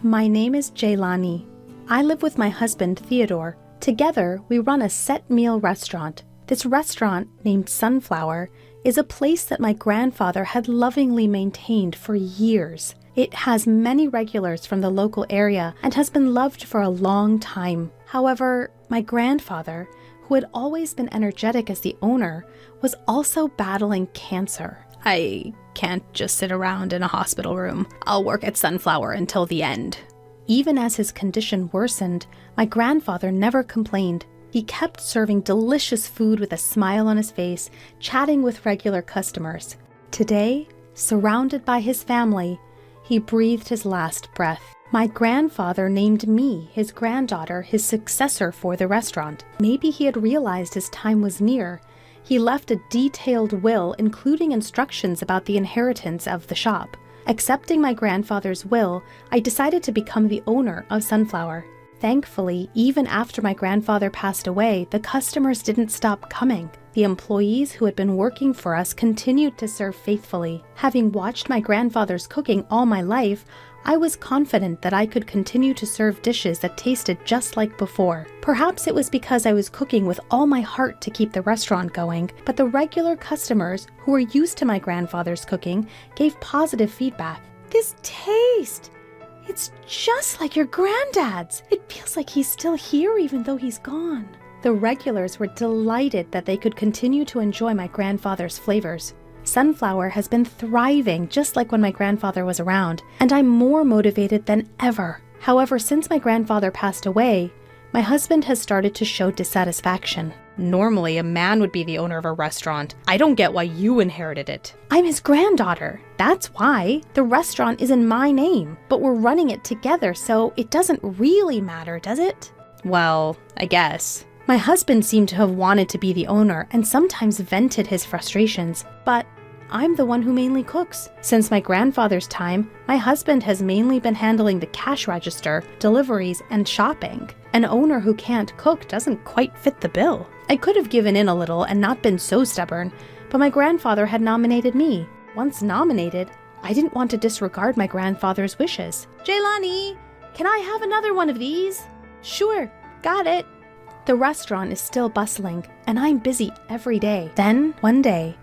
My name is Jaylani. I live with my husband, Theodore. Together, we run a set meal restaurant. This restaurant, named Sunflower, is a place that my grandfather had lovingly maintained for years. It has many regulars from the local area and has been loved for a long time. However, my grandfather, who had always been energetic as the owner, was also battling cancer. I can't just sit around in a hospital room. I'll work at Sunflower until the end. Even as his condition worsened, my grandfather never complained. He kept serving delicious food with a smile on his face, chatting with regular customers. Today, surrounded by his family, he breathed his last breath. My grandfather named me, his granddaughter, his successor for the restaurant. Maybe he had realized his time was near. He left a detailed will, including instructions about the inheritance of the shop. Accepting my grandfather's will, I decided to become the owner of Sunflower. Thankfully, even after my grandfather passed away, the customers didn't stop coming. The employees who had been working for us continued to serve faithfully. Having watched my grandfather's cooking all my life, I was confident that I could continue to serve dishes that tasted just like before. Perhaps it was because I was cooking with all my heart to keep the restaurant going, but the regular customers who were used to my grandfather's cooking gave positive feedback. This taste! It's just like your granddad's. It feels like he's still here even though he's gone. The regulars were delighted that they could continue to enjoy my grandfather's flavors. Sunflower has been thriving just like when my grandfather was around, and I'm more motivated than ever. However, since my grandfather passed away, my husband has started to show dissatisfaction. Normally, a man would be the owner of a restaurant. I don't get why you inherited it. I'm his granddaughter. That's why. The restaurant is in my name, but we're running it together, so it doesn't really matter, does it? Well, I guess. My husband seemed to have wanted to be the owner and sometimes vented his frustrations, but I'm the one who mainly cooks. Since my grandfather's time, my husband has mainly been handling the cash register, deliveries, and shopping. An owner who can't cook doesn't quite fit the bill. I could have given in a little and not been so stubborn, but my grandfather had nominated me. Once nominated, I didn't want to disregard my grandfather's wishes. Jaylani, can I have another one of these? Sure, got it. The restaurant is still bustling, and I'm busy every day. Then, one day,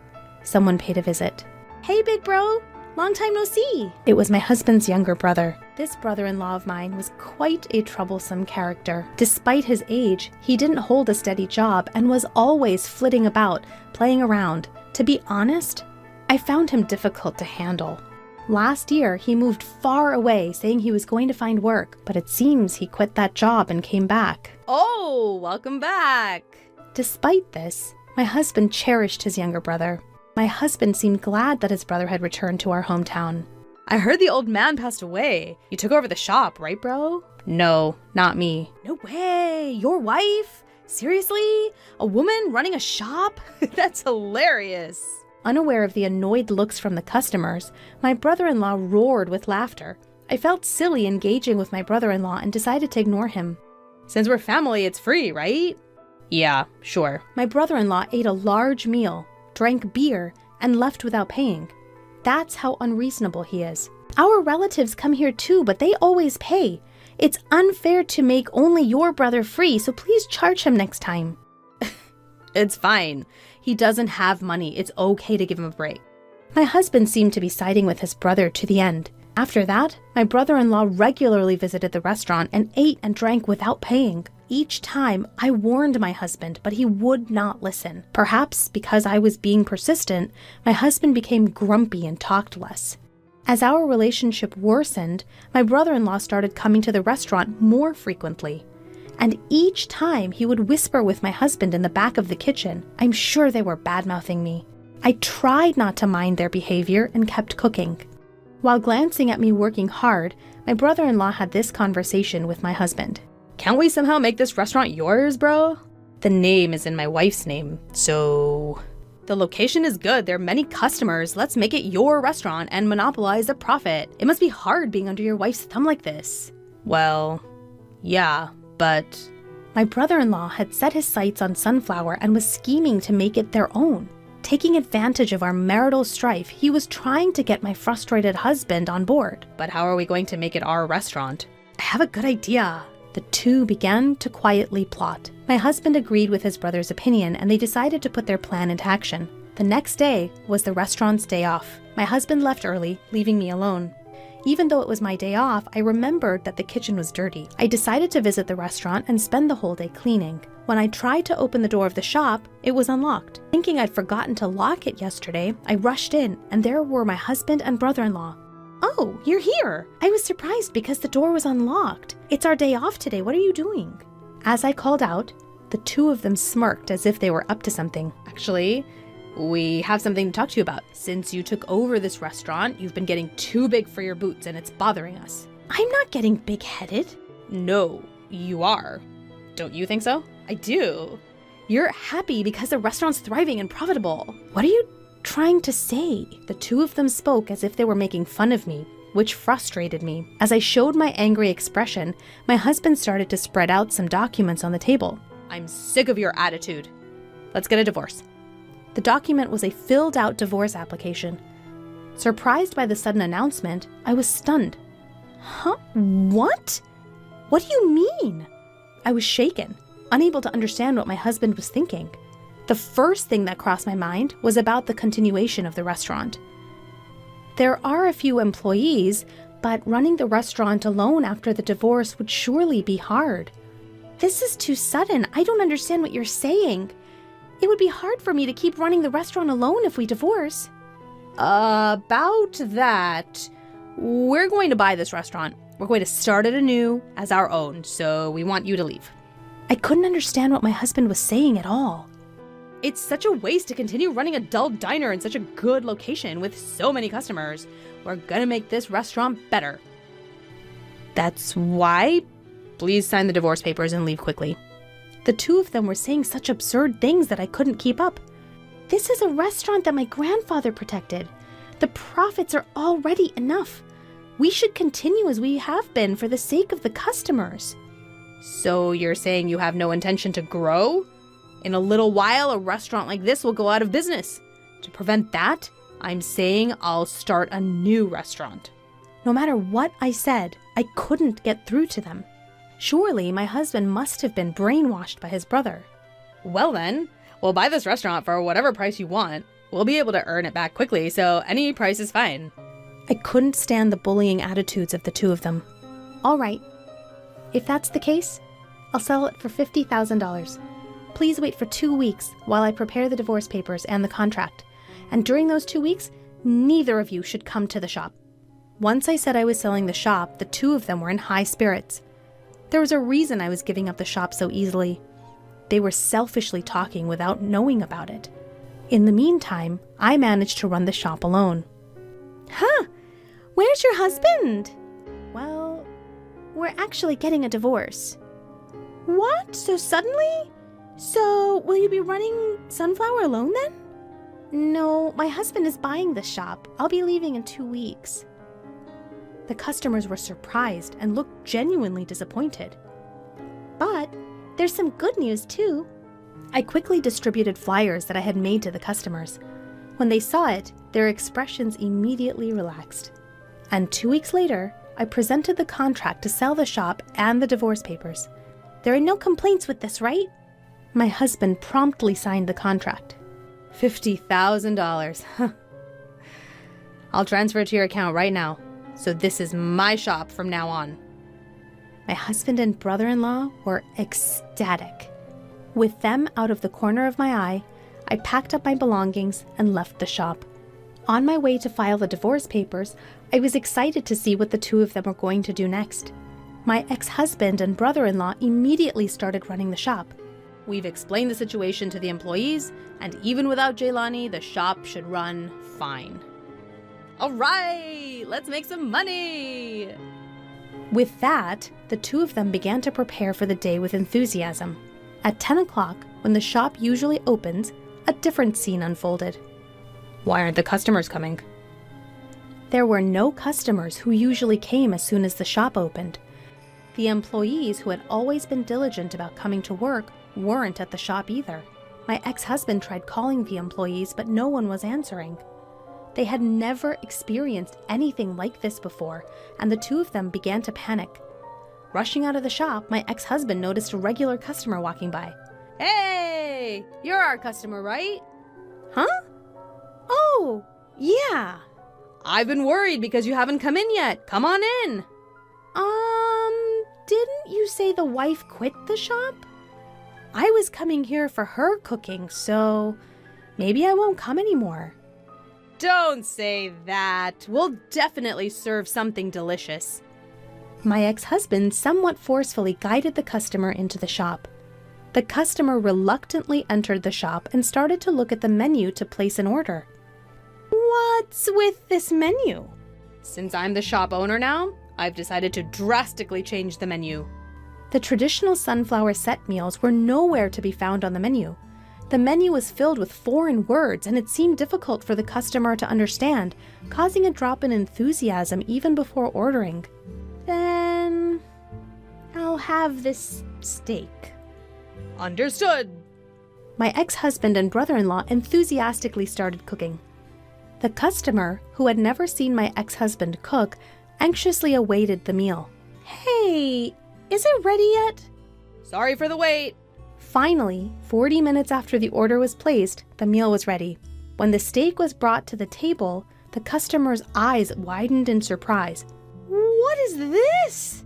someone paid a visit. Hey, big bro, long time no see. It was my husband's younger brother. This brother-in-law of mine was quite a troublesome character. Despite his age, he didn't hold a steady job and was always flitting about, playing around. To be honest, I found him difficult to handle. Last year, he moved far away, saying he was going to find work, but it seems he quit that job and came back. Oh, welcome back. Despite this, my husband cherished his younger brother. My husband seemed glad that his brother had returned to our hometown. I heard the old man passed away. You took over the shop, right, bro? No, not me. No way! Your wife? Seriously? A woman running a shop? That's hilarious. Unaware of the annoyed looks from the customers, my brother-in-law roared with laughter. I felt silly engaging with my brother-in-law and decided to ignore him. Since we're family, it's free, right? Yeah, sure. My brother-in-law ate a large meal, drank beer, and left without paying. That's how unreasonable he is. Our relatives come here too, but they always pay. It's unfair to make only your brother free, so please charge him next time. It's fine. He doesn't have money. It's okay to give him a break. My husband seemed to be siding with his brother to the end. After that, my brother-in-law regularly visited the restaurant and ate and drank without paying. Each time, I warned my husband, but he would not listen. Perhaps because I was being persistent, my husband became grumpy and talked less. As our relationship worsened, my brother-in-law started coming to the restaurant more frequently. And each time, he would whisper with my husband in the back of the kitchen. I'm sure they were bad-mouthing me. I tried not to mind their behavior and kept cooking. While glancing at me working hard, my brother-in-law had this conversation with my husband. Can't we somehow make this restaurant yours, bro? The name is in my wife's name, so... The location is good, there are many customers. Let's make it your restaurant and monopolize the profit. It must be hard being under your wife's thumb like this. Well, yeah, but... My brother-in-law had set his sights on Sunflower and was scheming to make it their own. Taking advantage of our marital strife, he was trying to get my frustrated husband on board. But how are we going to make it our restaurant? I have a good idea. The two began to quietly plot. My husband agreed with his brother's opinion, and they decided to put their plan into action. The next day was the restaurant's day off. My husband left early, leaving me alone. Even though it was my day off, I remembered that the kitchen was dirty. I decided to visit the restaurant and spend the whole day cleaning. When I tried to open the door of the shop, it was unlocked. Thinking I'd forgotten to lock it yesterday, I rushed in, and there were my husband and brother-in-law. Oh, you're here! I was surprised because the door was unlocked. It's our day off today. What are you doing? As I called out, the two of them smirked as if they were up to something. Actually, we have something to talk to you about. Since you took over this restaurant, you've been getting too big for your boots and it's bothering us. I'm not getting big-headed. No, you are. Don't you think so? I do. You're happy because the restaurant's thriving and profitable. What are you trying to say? The two of them spoke as if they were making fun of me, which frustrated me. As I showed my angry expression, my husband started to spread out some documents on the table. I'm sick of your attitude. Let's get a divorce. The document was a filled-out divorce application. Surprised by the sudden announcement, I was stunned. Huh? What? What do you mean? I was shaken, unable to understand what my husband was thinking. The first thing that crossed my mind was about the continuation of the restaurant. There are a few employees, but running the restaurant alone after the divorce would surely be hard. This is too sudden. I don't understand what you're saying. It would be hard for me to keep running the restaurant alone if we divorce. About that, we're going to buy this restaurant. We're going to start it anew as our own, so we want you to leave. I couldn't understand what my husband was saying at all. It's such a waste to continue running a dull diner in such a good location with so many customers. We're gonna make this restaurant better. That's why? Please sign the divorce papers and leave quickly. The two of them were saying such absurd things that I couldn't keep up. This is a restaurant that my grandfather protected. The profits are already enough. We should continue as we have been for the sake of the customers. So you're saying you have no intention to grow? In a little while, a restaurant like this will go out of business. To prevent that, I'm saying I'll start a new restaurant. No matter what I said, I couldn't get through to them. Surely my husband must have been brainwashed by his brother. Well then, we'll buy this restaurant for whatever price you want. We'll be able to earn it back quickly, so any price is fine. I couldn't stand the bullying attitudes of the two of them. All right. If that's the case, I'll sell it for $50,000. Please wait for 2 weeks while I prepare the divorce papers and the contract. And during those 2 weeks, neither of you should come to the shop. Once I said I was selling the shop, the two of them were in high spirits. There was a reason I was giving up the shop so easily. They were selfishly talking without knowing about it. In the meantime, I managed to run the shop alone. Huh? Where's your husband? Well, we're actually getting a divorce. What? So suddenly? So, will you be running Sunflower alone then? No, my husband is buying the shop. I'll be leaving in 2 weeks. The customers were surprised and looked genuinely disappointed. But there's some good news too. I quickly distributed flyers that I had made to the customers. When they saw it, their expressions immediately relaxed. And 2 weeks later, I presented the contract to sell the shop and the divorce papers. There are no complaints with this, right? My husband promptly signed the contract. $50,000. I'll transfer it to your account right now. So this is my shop from now on. My husband and brother-in-law were ecstatic. With them out of the corner of my eye, I packed up my belongings and left the shop. On my way to file the divorce papers, I was excited to see what the two of them were going to do next. My ex-husband and brother-in-law immediately started running the shop. We've explained the situation to the employees, and even without Jaylani, the shop should run fine. All right, let's make some money! With that, the two of them began to prepare for the day with enthusiasm. At 10 o'clock, when the shop usually opens, a different scene unfolded. Why aren't the customers coming? There were no customers who usually came as soon as the shop opened. The employees who had always been diligent about coming to work weren't at the shop either. My ex-husband tried calling the employees, but no one was answering. They had never experienced anything like this before, and the two of them began to panic. Rushing out of the shop, my ex-husband noticed a regular customer walking by. Hey, you're our customer, right? Huh? Oh, yeah. I've been worried because you haven't come in yet. Come on in. Didn't you say the wife quit the shop? I was coming here for her cooking, so maybe I won't come anymore. Don't say that. We'll definitely serve something delicious. My ex-husband somewhat forcefully guided the customer into the shop. The customer reluctantly entered the shop and started to look at the menu to place an order. What's with this menu? Since I'm the shop owner now, I've decided to drastically change the menu. The traditional sunflower set meals were nowhere to be found on the menu. The menu was filled with foreign words, and it seemed difficult for the customer to understand, causing a drop in enthusiasm even before ordering. Then I'll have this steak. Understood. My ex-husband and brother-in-law enthusiastically started cooking. The customer, who had never seen my ex-husband cook, anxiously awaited the meal. Hey, is it ready yet? Sorry for the wait. Finally, 40 minutes after the order was placed, the meal was ready. When the steak was brought to the table, the customer's eyes widened in surprise. What is this?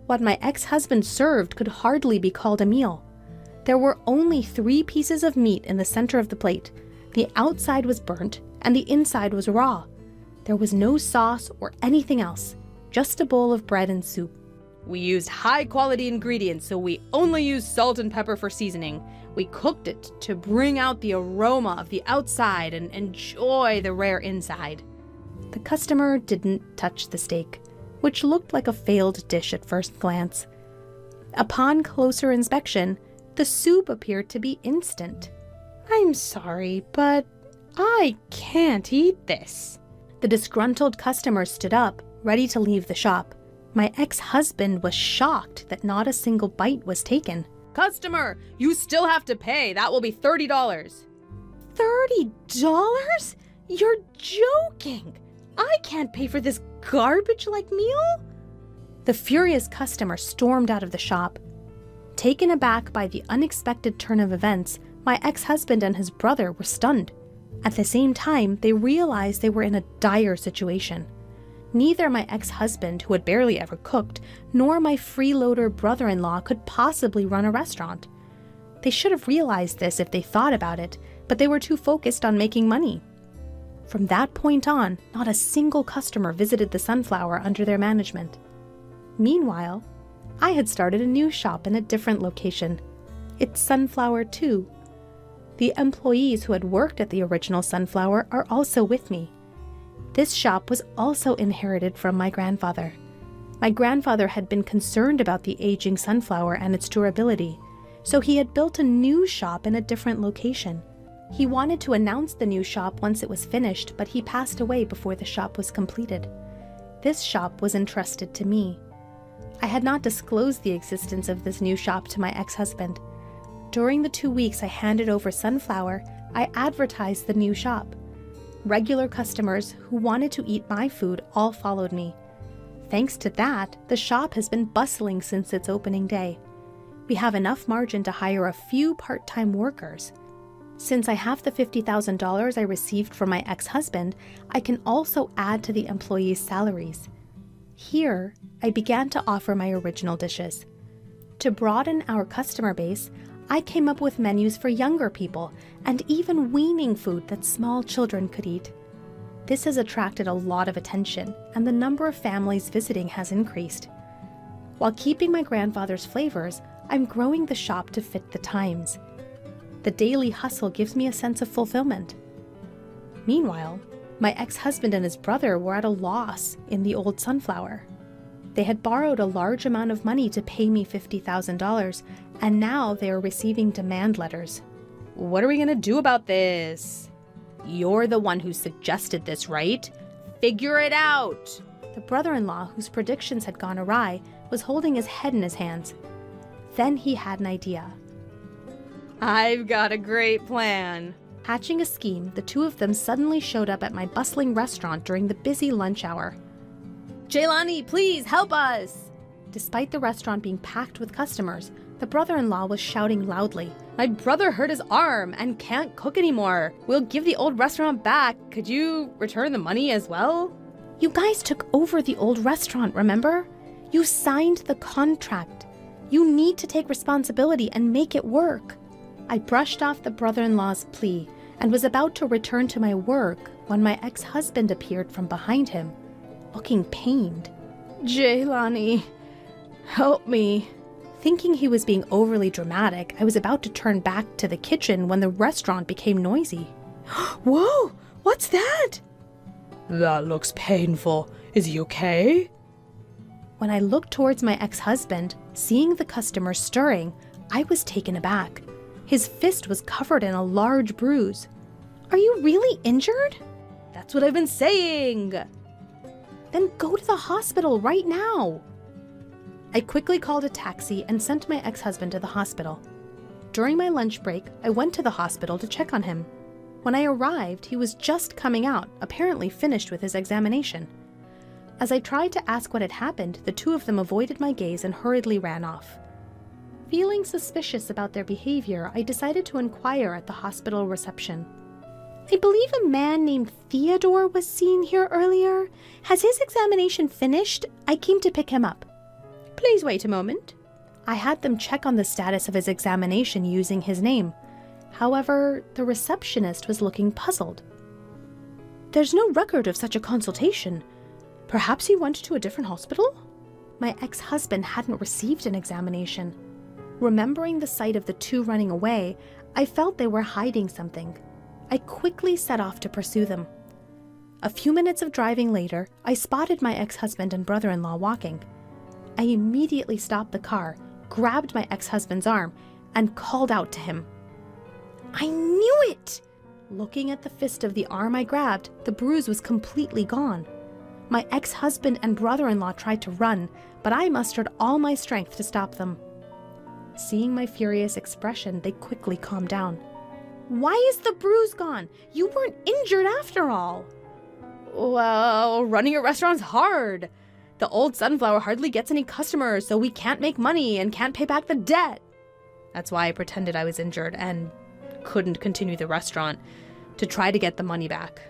What my ex-husband served could hardly be called a meal. There were only 3 pieces of meat in the center of the plate. The outside was burnt, and the inside was raw. There was no sauce or anything else, just a bowl of bread and soup. We used high-quality ingredients, so we only used salt and pepper for seasoning. We cooked it to bring out the aroma of the outside and enjoy the rare inside. The customer didn't touch the steak, which looked like a failed dish at first glance. Upon closer inspection, the soup appeared to be instant. I'm sorry, but I can't eat this. The disgruntled customer stood up, ready to leave the shop. My ex-husband was shocked that not a single bite was taken. Customer, you still have to pay. That will be $30. $30? You're joking! I can't pay for this garbage-like meal? The furious customer stormed out of the shop. Taken aback by the unexpected turn of events, my ex-husband and his brother were stunned. At the same time, they realized they were in a dire situation. Neither my ex-husband, who had barely ever cooked, nor my freeloader brother-in-law could possibly run a restaurant. They should have realized this if they thought about it, but they were too focused on making money. From that point on, not a single customer visited the Sunflower under their management. Meanwhile, I had started a new shop in a different location. It's Sunflower 2. The employees who had worked at the original Sunflower are also with me. This shop was also inherited from my grandfather. My grandfather had been concerned about the aging Sunflower and its durability, so he had built a new shop in a different location. He wanted to announce the new shop once it was finished, but he passed away before the shop was completed. This shop was entrusted to me. I had not disclosed the existence of this new shop to my ex-husband. During the 2 weeks I handed over Sunflower, I advertised the new shop. Regular customers who wanted to eat my food all followed me. Thanks to that, the shop has been bustling since its opening day. We have enough margin to hire a few part-time workers. Since I have the $50,000 I received from my ex-husband, I can also add to the employees' salaries. Here, I began to offer my original dishes. To broaden our customer base, I came up with menus for younger people and even weaning food that small children could eat. This has attracted a lot of attention, and the number of families visiting has increased. While keeping my grandfather's flavors, I'm growing the shop to fit the times. The daily hustle gives me a sense of fulfillment. Meanwhile, my ex-husband and his brother were at a loss in the old Sunflower. They had borrowed a large amount of money to pay me $50,000, and now they are receiving demand letters. What are we gonna do about this? You're the one who suggested this, right? Figure it out! The brother-in-law, whose predictions had gone awry, was holding his head in his hands. Then he had an idea. I've got a great plan. Hatching a scheme, the two of them suddenly showed up at my bustling restaurant during the busy lunch hour. Jaylani, please help us! Despite the restaurant being packed with customers, the brother-in-law was shouting loudly. My brother hurt his arm and can't cook anymore. We'll give the old restaurant back. Could you return the money as well? You guys took over the old restaurant, remember? You signed the contract. You need to take responsibility and make it work. I brushed off the brother-in-law's plea and was about to return to my work when my ex-husband appeared from behind him, looking pained. Jaylani, help me. Thinking he was being overly dramatic, I was about to turn back to the kitchen when the restaurant became noisy. Whoa, what's that? That looks painful. Is he okay? When I looked towards my ex-husband, seeing the customer stirring, I was taken aback. His fist was covered in a large bruise. Are you really injured? That's what I've been saying. Then go to the hospital right now. I quickly called a taxi and sent my ex-husband to the hospital. During my lunch break, I went to the hospital to check on him. When I arrived, he was just coming out, apparently finished with his examination. As I tried to ask what had happened, the two of them avoided my gaze and hurriedly ran off. Feeling suspicious about their behavior, I decided to inquire at the hospital reception. I believe a man named Theodore was seen here earlier. Has his examination finished? I came to pick him up. Please wait a moment. I had them check on the status of his examination using his name. However, the receptionist was looking puzzled. There's no record of such a consultation. Perhaps he went to a different hospital? My ex-husband hadn't received an examination. Remembering the sight of the two running away, I felt they were hiding something. I quickly set off to pursue them. A few minutes of driving later, I spotted my ex-husband and brother-in-law walking. I immediately stopped the car, grabbed my ex-husband's arm, and called out to him. I knew it! Looking at the fist of the arm I grabbed, the bruise was completely gone. My ex-husband and brother-in-law tried to run, but I mustered all my strength to stop them. Seeing my furious expression, they quickly calmed down. Why is the bruise gone? You weren't injured after all. Well, running a restaurant's hard. The old Sunflower hardly gets any customers, so we can't make money and can't pay back the debt. That's why I pretended I was injured and couldn't continue the restaurant to try to get the money back.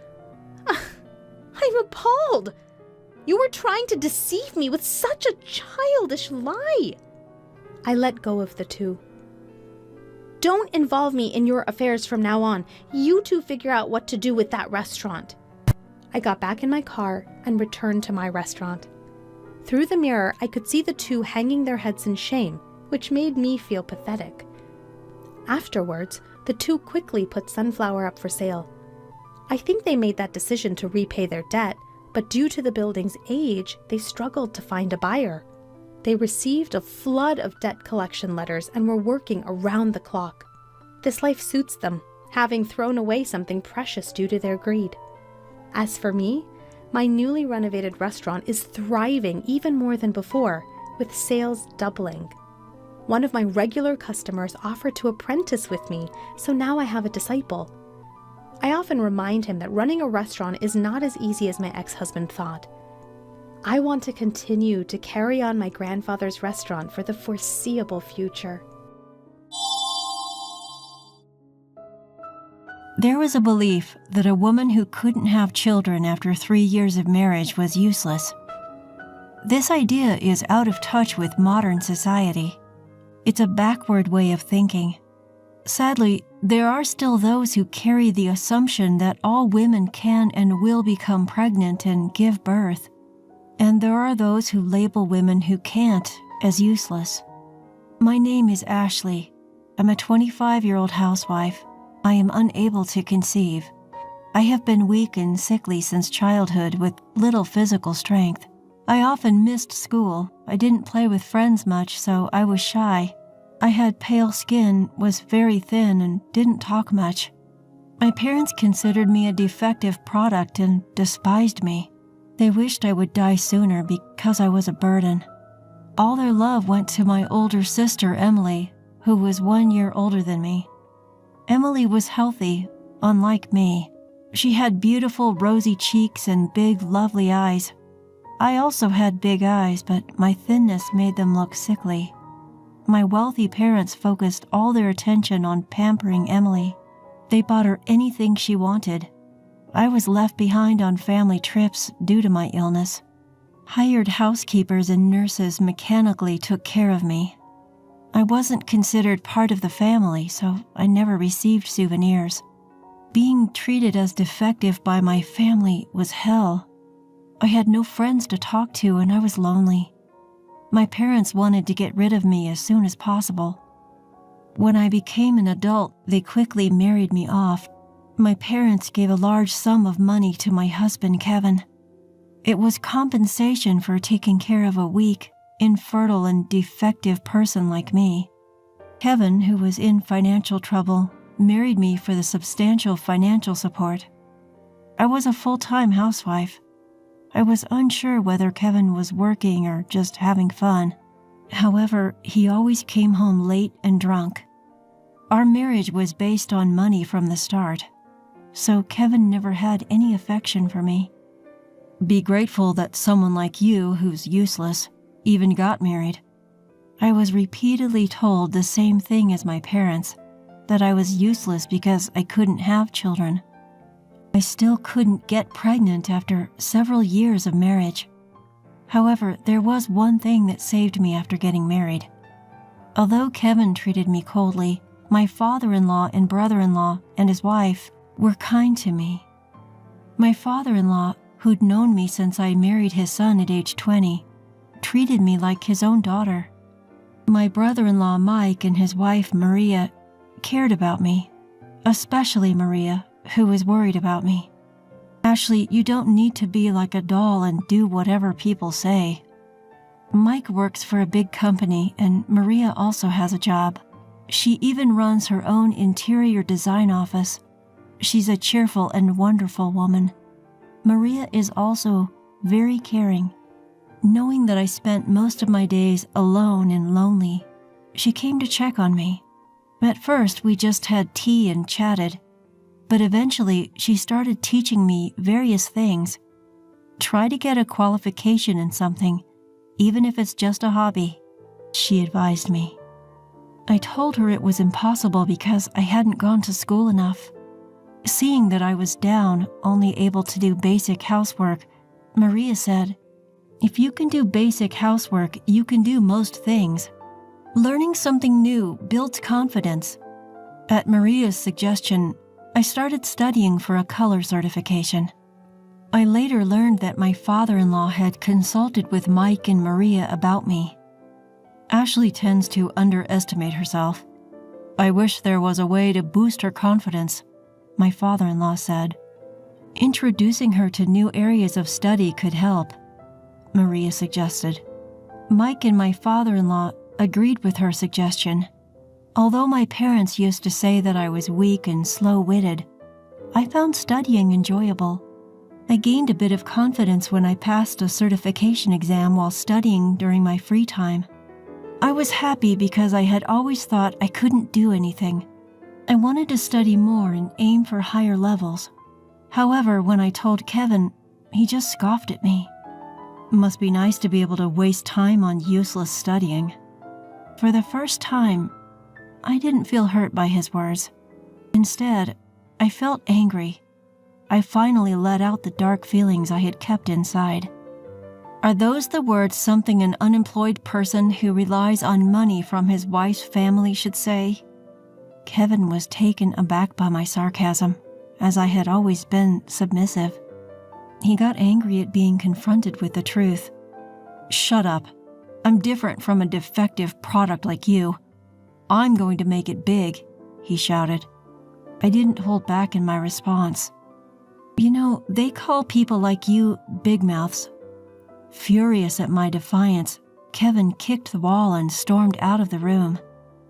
I'm appalled. You were trying to deceive me with such a childish lie. I let go of the two. Don't involve me in your affairs from now on. You two figure out what to do with that restaurant. I got back in my car and returned to my restaurant. Through the mirror, I could see the two hanging their heads in shame, which made me feel pathetic. Afterwards, the two quickly put Sunflower up for sale. I think they made that decision to repay their debt, but due to the building's age, they struggled to find a buyer. They received a flood of debt collection letters and were working around the clock. This life suits them, having thrown away something precious due to their greed. As for me, my newly renovated restaurant is thriving even more than before, with sales doubling. One of my regular customers offered to apprentice with me, so now I have a disciple. I often remind him that running a restaurant is not as easy as my ex-husband thought. I want to continue to carry on my grandfather's restaurant for the foreseeable future. There was a belief that a woman who couldn't have children after 3 years of marriage was useless. This idea is out of touch with modern society. It's a backward way of thinking. Sadly, there are still those who carry the assumption that all women can and will become pregnant and give birth. And there are those who label women who can't as useless. My name is Ashley. I'm a 25-year-old housewife. I am unable to conceive. I have been weak and sickly since childhood with little physical strength. I often missed school. I didn't play with friends much, so I was shy. I had pale skin, was very thin, and didn't talk much. My parents considered me a defective product and despised me. They wished I would die sooner because I was a burden. All their love went to my older sister, Emily, who was 1 year older than me. Emily was healthy, unlike me. She had beautiful rosy cheeks and big, lovely eyes. I also had big eyes, but my thinness made them look sickly. My wealthy parents focused all their attention on pampering Emily. They bought her anything she wanted. I was left behind on family trips due to my illness. Hired housekeepers and nurses mechanically took care of me. I wasn't considered part of the family, so I never received souvenirs. Being treated as defective by my family was hell. I had no friends to talk to and I was lonely. My parents wanted to get rid of me as soon as possible. When I became an adult, they quickly married me off. My parents gave a large sum of money to my husband, Kevin. It was compensation for taking care of a weak, infertile, and defective person like me. Kevin, who was in financial trouble, married me for the substantial financial support. I was a full-time housewife. I was unsure whether Kevin was working or just having fun. However, he always came home late and drunk. Our marriage was based on money from the start, so Kevin never had any affection for me. Be grateful that someone like you, who's useless, even got married. I was repeatedly told the same thing as my parents, that I was useless because I couldn't have children. I still couldn't get pregnant after several years of marriage. However, there was one thing that saved me after getting married. Although Kevin treated me coldly, my father-in-law and brother-in-law and his wife were kind to me. My father-in-law, who'd known me since I married his son at age 20, treated me like his own daughter. My brother-in-law Mike and his wife Maria cared about me, especially Maria, who was worried about me. Ashley, you don't need to be like a doll and do whatever people say. Mike works for a big company and Maria also has a job. She even runs her own interior design office. She's a cheerful and wonderful woman. Maria is also very caring. Knowing that I spent most of my days alone and lonely, she came to check on me. At first, we just had tea and chatted, but eventually she started teaching me various things. Try to get a qualification in something, even if it's just a hobby, she advised me. I told her it was impossible because I hadn't gone to school enough. Seeing that I was down, only able to do basic housework, Maria said, "If you can do basic housework, you can do most things. Learning something new builds confidence." At Maria's suggestion, I started studying for a color certification. I later learned that my father-in-law had consulted with Mike and Maria about me. Ashley tends to underestimate herself. "I wish there was a way to boost her confidence," my father-in-law said. "Introducing her to new areas of study could help," Maria suggested. Mike and my father-in-law agreed with her suggestion. Although my parents used to say that I was weak and slow-witted, I found studying enjoyable. I gained a bit of confidence when I passed a certification exam while studying during my free time. I was happy because I had always thought I couldn't do anything. I wanted to study more and aim for higher levels. However, when I told Kevin, he just scoffed at me. Must be nice to be able to waste time on useless studying. For the first time, I didn't feel hurt by his words. Instead, I felt angry. I finally let out the dark feelings I had kept inside. Are those the words something an unemployed person who relies on money from his wife's family should say? Kevin was taken aback by my sarcasm, as I had always been submissive. He got angry at being confronted with the truth. "Shut up. I'm different from a defective product like you. I'm going to make it big," he shouted. I didn't hold back in my response. "You know, they call people like you big mouths." Furious at my defiance, Kevin kicked the wall and stormed out of the room.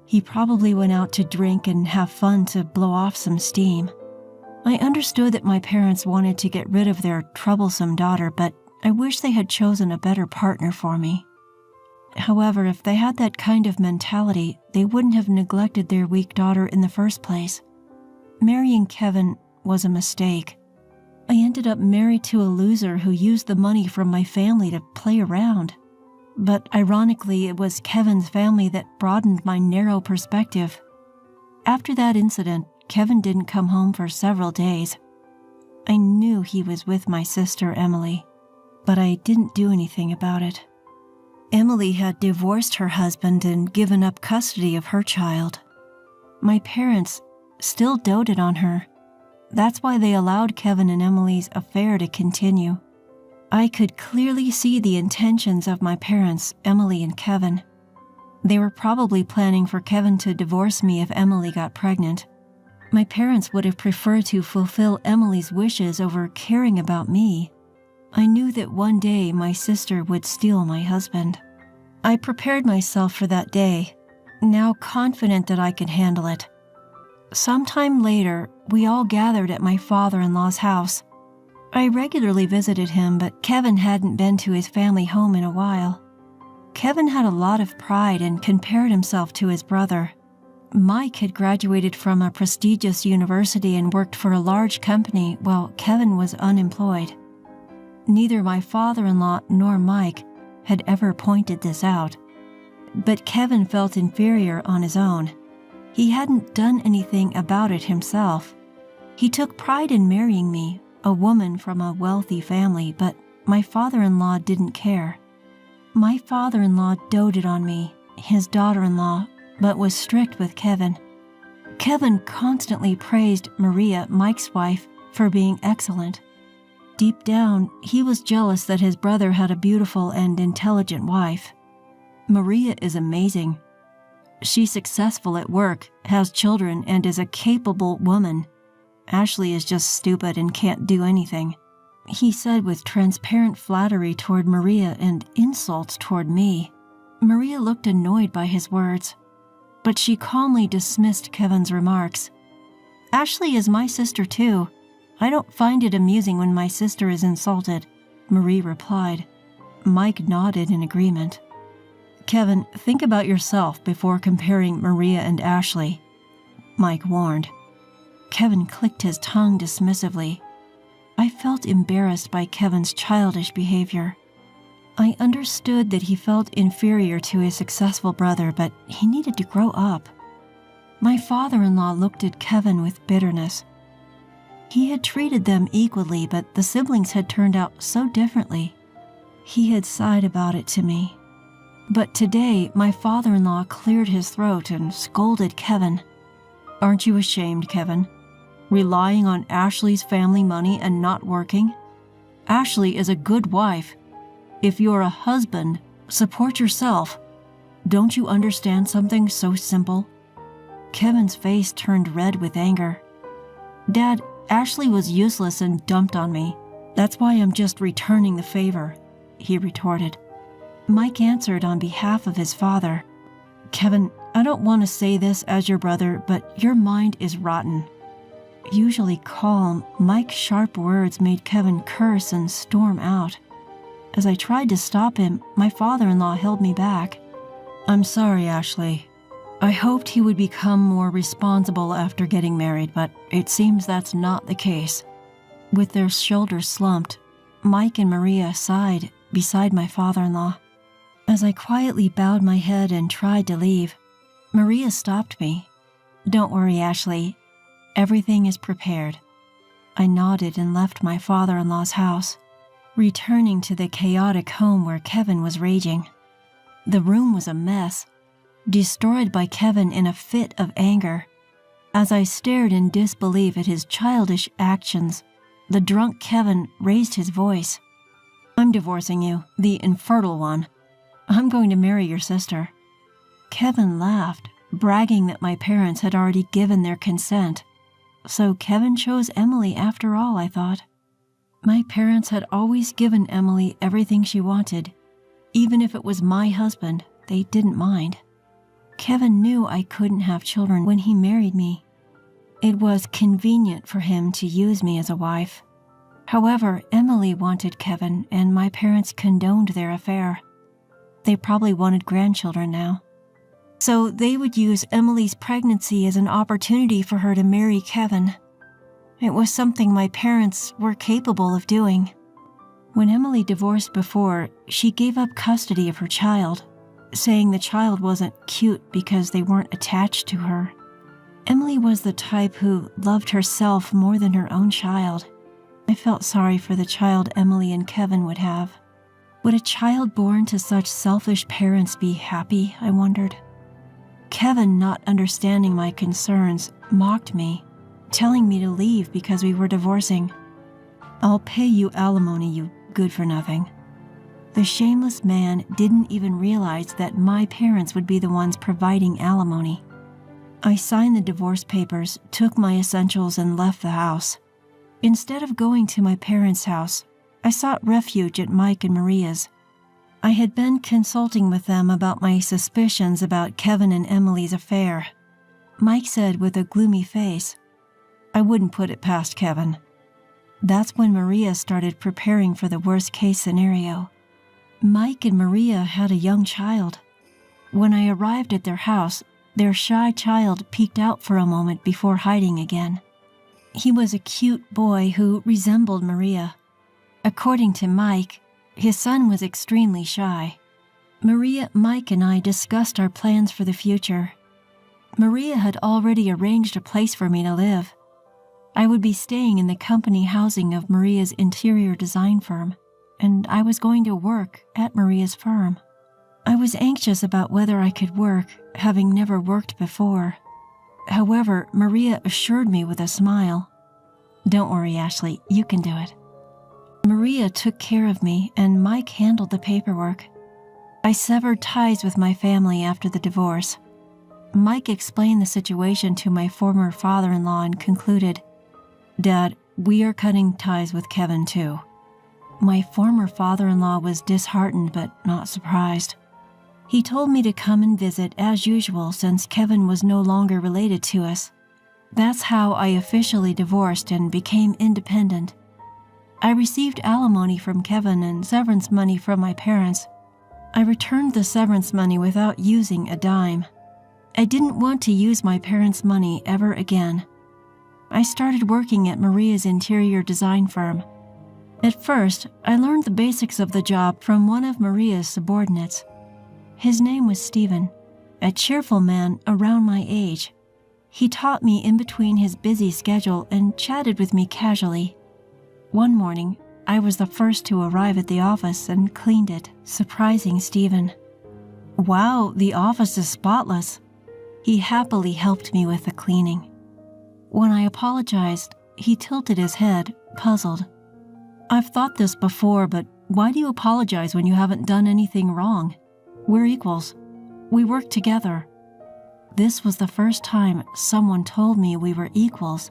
He probably went out to drink and have fun to blow off some steam. I understood that my parents wanted to get rid of their troublesome daughter, but I wish they had chosen a better partner for me. However, if they had that kind of mentality, they wouldn't have neglected their weak daughter in the first place. marrying Kevin was a mistake. I ended up married to a loser who used the money from my family to play around. But ironically, it was Kevin's family that broadened my narrow perspective. After that incident, Kevin didn't come home for several days. I knew he was with my sister, Emily, but I didn't do anything about it. Emily had divorced her husband and given up custody of her child. My parents still doted on her. That's why they allowed Kevin and Emily's affair to continue. I could clearly see the intentions of my parents, Emily and Kevin. They were probably planning for Kevin to divorce me if Emily got pregnant. My parents would have preferred to fulfill Emily's wishes over caring about me. I knew that one day my sister would steal my husband. I prepared myself for that day, now confident that I could handle it. Sometime later, we all gathered at my father-in-law's house. I regularly visited him, but Kevin hadn't been to his family home in a while. Kevin had a lot of pride and compared himself to his brother. Mike had graduated from a prestigious university and worked for a large company while Kevin was unemployed. Neither my father-in-law nor Mike had ever pointed this out, but Kevin felt inferior on his own. He hadn't done anything about it himself. He took pride in marrying me, a woman from a wealthy family, but my father-in-law didn't care. My father-in-law doted on me, his daughter-in-law, but was strict with Kevin. Kevin constantly praised Maria, Mike's wife, for being excellent. Deep down, he was jealous that his brother had a beautiful and intelligent wife. Maria is amazing. She's successful at work, has children, and is a capable woman. Ashley is just stupid and can't do anything, he said with transparent flattery toward Maria and insults toward me. Maria looked annoyed by his words, but she calmly dismissed Kevin's remarks. Ashley is my sister too. I don't find it amusing when my sister is insulted, Marie replied. Mike nodded in agreement. Kevin, think about yourself before comparing Maria and Ashley, Mike warned. Kevin clicked his tongue dismissively. I felt embarrassed by Kevin's childish behavior. I understood that he felt inferior to his successful brother, but he needed to grow up. My father-in-law looked at Kevin with bitterness. He had treated them equally, but the siblings had turned out so differently. He had sighed about it to me. But today, my father-in-law cleared his throat and scolded Kevin. Aren't you ashamed, Kevin? Relying on Ashley's family money and not working? Ashley is a good wife. If you're a husband, support yourself. Don't you understand something so simple? Kevin's face turned red with anger. Dad, Ashley was useless and dumped on me. That's why I'm just returning the favor, he retorted. Mike answered on behalf of his father. Kevin, I don't want to say this as your brother, but your mind is rotten. Usually calm, Mike's sharp words made Kevin curse and storm out. As I tried to stop him, my father-in-law held me back. I'm sorry, Ashley. I hoped he would become more responsible after getting married, but it seems that's not the case. With their shoulders slumped, Mike and Maria sighed beside my father-in-law. As I quietly bowed my head and tried to leave, Maria stopped me. Don't worry, Ashley. Everything is prepared. I nodded and left my father-in-law's house, returning to the chaotic home where Kevin was raging. The room was a mess, destroyed by Kevin in a fit of anger. As I stared in disbelief at his childish actions, the drunk Kevin raised his voice. I'm divorcing you, the infertile one. I'm going to marry your sister. Kevin laughed, bragging that my parents had already given their consent. So Kevin chose Emily after all, I thought. My parents had always given Emily everything she wanted. Even if it was my husband, they didn't mind. Kevin knew I couldn't have children when he married me. It was convenient for him to use me as a wife. However, Emily wanted Kevin, and my parents condoned their affair. They probably wanted grandchildren now. So they would use Emily's pregnancy as an opportunity for her to marry Kevin. It was something my parents were capable of doing. When Emily divorced before, she gave up custody of her child, saying the child wasn't cute because they weren't attached to her. Emily was the type who loved herself more than her own child. I felt sorry for the child Emily and Kevin would have. Would a child born to such selfish parents be happy, I wondered. Kevin, not understanding my concerns, mocked me, telling me to leave because we were divorcing. "I'll pay you alimony, you good-for-nothing." The shameless man didn't even realize that my parents would be the ones providing alimony. I signed the divorce papers, took my essentials, and left the house. Instead of going to my parents' house, I sought refuge at Mike and Maria's. I had been consulting with them about my suspicions about Kevin and Emily's affair. Mike said with a gloomy face, "I wouldn't put it past Kevin." That's when Maria started preparing for the worst-case scenario. Mike and Maria had a young child. When I arrived at their house, their shy child peeked out for a moment before hiding again. He was a cute boy who resembled Maria. According to Mike, his son was extremely shy. Maria, Mike, and I discussed our plans for the future. Maria had already arranged a place for me to live. I would be staying in the company housing of Maria's interior design firm, and I was going to work at Maria's firm. I was anxious about whether I could work, having never worked before. However, Maria assured me with a smile, "Don't worry, Ashley, you can do it." Maria took care of me, and Mike handled the paperwork. I severed ties with my family after the divorce. Mike explained the situation to my former father-in-law and concluded, "Dad, we are cutting ties with Kevin too." My former father-in-law was disheartened but not surprised. He told me to come and visit as usual since Kevin was no longer related to us. That's how I officially divorced and became independent. I received alimony from Kevin and severance money from my parents. I returned the severance money without using a dime. I didn't want to use my parents' money ever again. I started working at Maria's interior design firm. At first, I learned the basics of the job from one of Maria's subordinates. His name was Stephen, a cheerful man around my age. He taught me in between his busy schedule and chatted with me casually. One morning, I was the first to arrive at the office and cleaned it, surprising Stephen. "Wow, the office is spotless." He happily helped me with the cleaning. When I apologized, he tilted his head, puzzled. "I've thought this before, but why do you apologize when you haven't done anything wrong? We're equals. We work together." This was the first time someone told me we were equals.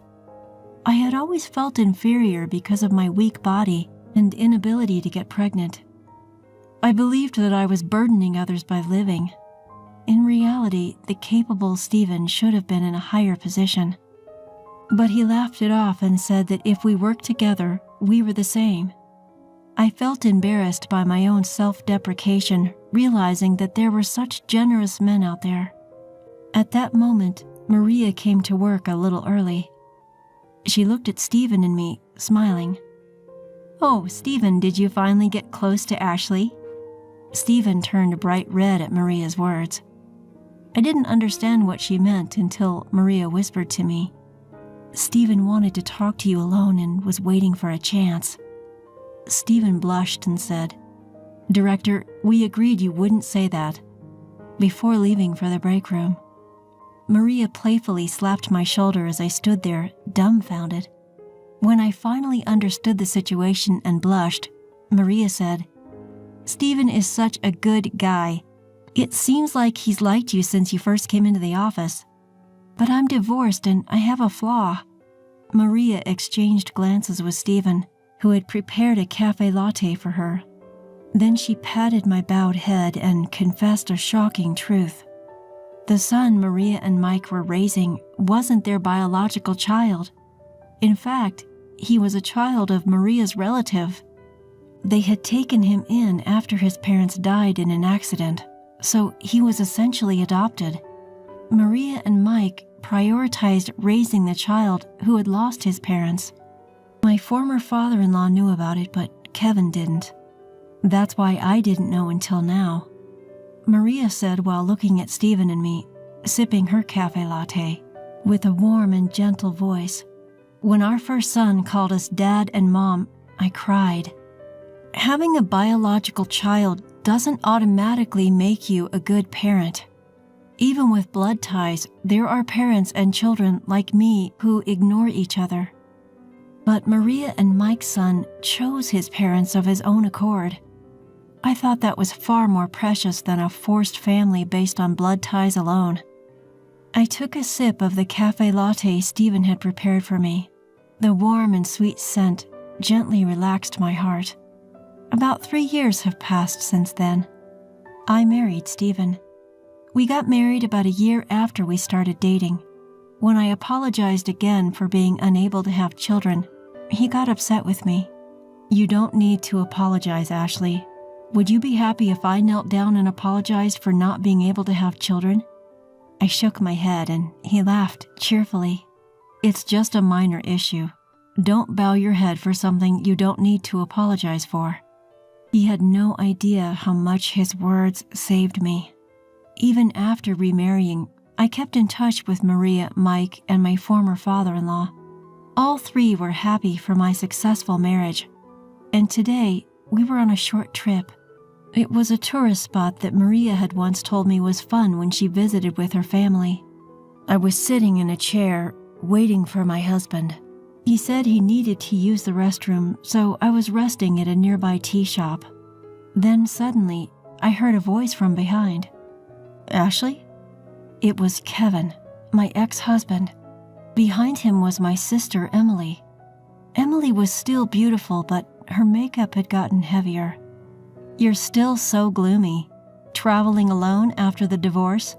I had always felt inferior because of my weak body and inability to get pregnant. I believed that I was burdening others by living. In reality, the capable Stephen should have been in a higher position. But he laughed it off and said that if we worked together, we were the same. I felt embarrassed by my own self-deprecation, realizing that there were such generous men out there. At that moment, Maria came to work a little early. She looked at Stephen and me, smiling. "Oh, Stephen, did you finally get close to Ashley?" Stephen turned bright red at Maria's words. I didn't understand what she meant until Maria whispered to me, "Stephen wanted to talk to you alone and was waiting for a chance." Stephen blushed and said, "Director, we agreed you wouldn't say that," before leaving for the break room. Maria playfully slapped my shoulder as I stood there, dumbfounded. When I finally understood the situation and blushed, Maria said, "Stephen is such a good guy. It seems like he's liked you since you first came into the office. But I'm divorced and I have a flaw." Maria exchanged glances with Stephen, who had prepared a cafe latte for her. Then she patted my bowed head and confessed a shocking truth. The son Maria and Mike were raising wasn't their biological child. In fact, he was a child of Maria's relative. They had taken him in after his parents died in an accident. so he was essentially adopted. Maria and Mike prioritized raising the child who had lost his parents. My former father-in-law knew about it, but Kevin didn't. That's why I didn't know until now. Maria said while looking at Stephen and me, sipping her cafe latte, with a warm and gentle voice, "When our first son called us Dad and Mom, I cried. Having a biological child doesn't automatically make you a good parent. Even with blood ties, there are parents and children like me who ignore each other. But Maria and Mike's son chose his parents of his own accord. I thought that was far more precious than a forced family based on blood ties alone." I took a sip of the cafe latte Stephen had prepared for me. The warm and sweet scent gently relaxed my heart. About 3 years have passed since then. I married Stephen. We got married about a year after we started dating. When I apologized again for being unable to have children, he got upset with me. "You don't need to apologize, Ashley. Would you be happy if I knelt down and apologized for not being able to have children?" I shook my head and he laughed cheerfully. "It's just a minor issue. Don't bow your head for something you don't need to apologize for." He had no idea how much his words saved me. Even after remarrying, I kept in touch with Maria, Mike, and my former father-in-law. All three were happy for my successful marriage. And today, we were on a short trip. It was a tourist spot that Maria had once told me was fun when she visited with her family. I was sitting in a chair, waiting for my husband. He said he needed to use the restroom, so I was resting at a nearby tea shop. Then suddenly, I heard a voice from behind. "Ashley?" It was Kevin, my ex-husband. Behind him was my sister, Emily. Emily was still beautiful, but her makeup had gotten heavier. "You're still so gloomy. Traveling alone after the divorce?"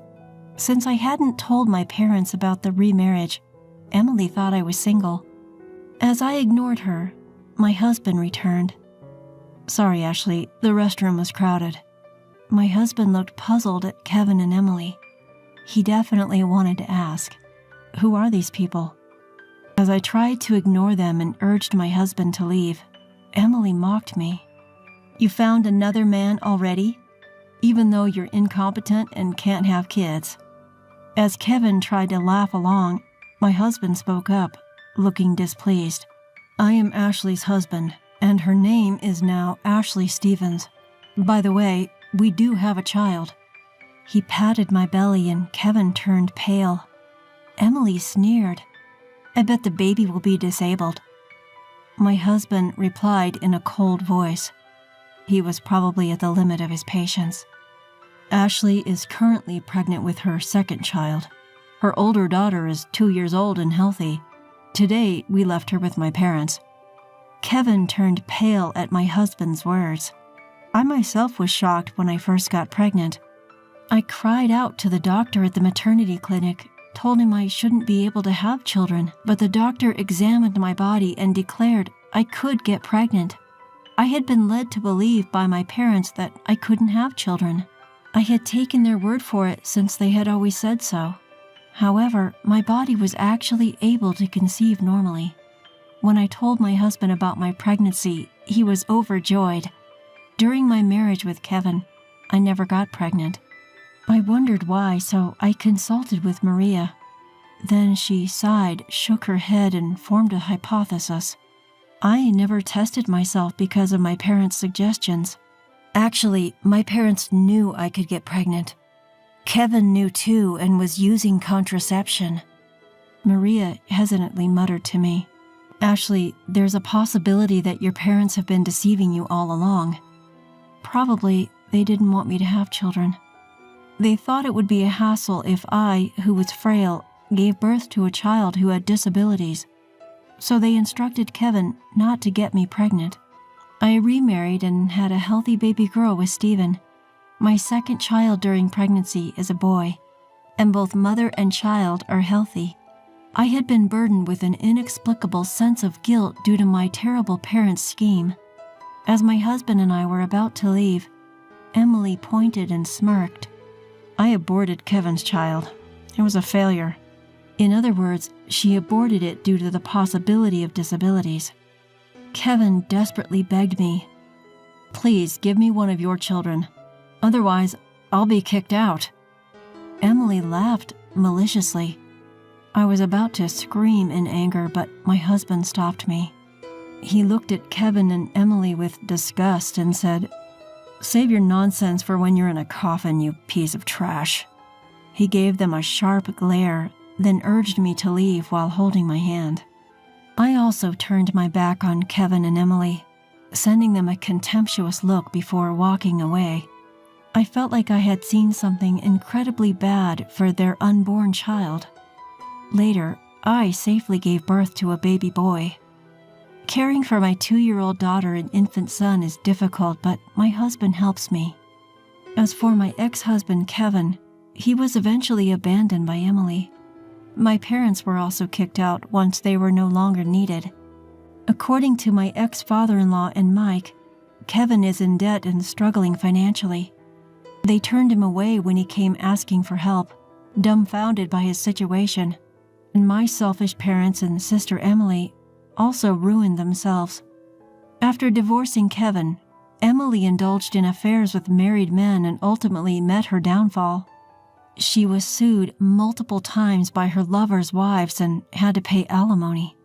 Since I hadn't told my parents about the remarriage, Emily thought I was single. As I ignored her, my husband returned. "Sorry, Ashley, the restroom was crowded." My husband looked puzzled at Kevin and Emily. He definitely wanted to ask, "Who are these people?" As I tried to ignore them and urged my husband to leave, Emily mocked me. "You found another man already? Even though you're incompetent and can't have kids." As Kevin tried to laugh along, my husband spoke up, looking displeased. "I am Ashley's husband, and her name is now Ashley Stevens. By the way, we do have a child." He patted my belly and Kevin turned pale. Emily sneered. "I bet the baby will be disabled." My husband replied in a cold voice. He was probably at the limit of his patience. "Ashley is currently pregnant with her second child. Her older daughter is 2 years old and healthy. Today, we left her with my parents." Kevin turned pale at my husband's words. I myself was shocked when I first got pregnant. I cried out to the doctor at the maternity clinic, told him I shouldn't be able to have children, but the doctor examined my body and declared I could get pregnant. I had been led to believe by my parents that I couldn't have children. I had taken their word for it since they had always said so. However, my body was actually able to conceive normally. When I told my husband about my pregnancy, he was overjoyed. During my marriage with Kevin, I never got pregnant. I wondered why, so I consulted with Maria. Then she sighed, shook her head, and formed a hypothesis. I never tested myself because of my parents' suggestions. Actually, my parents knew I could get pregnant. Kevin knew too and was using contraception. Maria hesitantly muttered to me, "Ashley, there's a possibility that your parents have been deceiving you all along. Probably they didn't want me to have children. They thought it would be a hassle if I, who was frail, gave birth to a child who had disabilities. So they instructed Kevin not to get me pregnant. I remarried and had a healthy baby girl with Stephen. My second child during pregnancy is a boy, and both mother and child are healthy. I had been burdened with an inexplicable sense of guilt due to my terrible parents' scheme. As my husband and I were about to leave, Emily pointed and smirked. I aborted Kevin's child. It was a failure. In other words, she aborted it due to the possibility of disabilities. Kevin desperately begged me, "Please give me one of your children. Otherwise, I'll be kicked out." Emily laughed maliciously. I was about to scream in anger, but my husband stopped me. He looked at Kevin and Emily with disgust and said, "Save your nonsense for when you're in a coffin, you piece of trash." He gave them a sharp glare, then urged me to leave while holding my hand. I also turned my back on Kevin and Emily, sending them a contemptuous look before walking away. I felt like I had seen something incredibly bad for their unborn child. Later, I safely gave birth to a baby boy. Caring for my 2-year-old daughter and infant son is difficult, but my husband helps me. As for my ex-husband, Kevin, he was eventually abandoned by Emily. My parents were also kicked out once they were no longer needed. According to my ex-father-in-law and Mike, Kevin is in debt and struggling financially. They turned him away when he came asking for help, dumbfounded by his situation. And my selfish parents and sister Emily also ruined themselves. After divorcing Kevin, Emily indulged in affairs with married men and ultimately met her downfall. She was sued multiple times by her lovers' wives and had to pay alimony.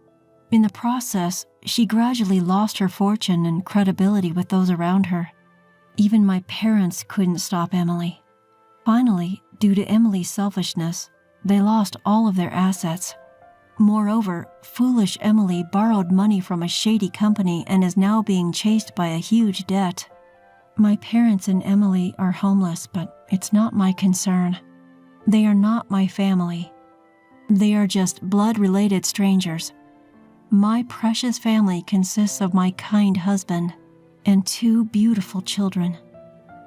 In the process, she gradually lost her fortune and credibility with those around her. Even my parents couldn't stop Emily. Finally, due to Emily's selfishness, they lost all of their assets. Moreover, foolish Emily borrowed money from a shady company and is now being chased by a huge debt. My parents and Emily are homeless, but it's not my concern. They are not my family. They are just blood-related strangers. My precious family consists of my kind husband and 2 beautiful children.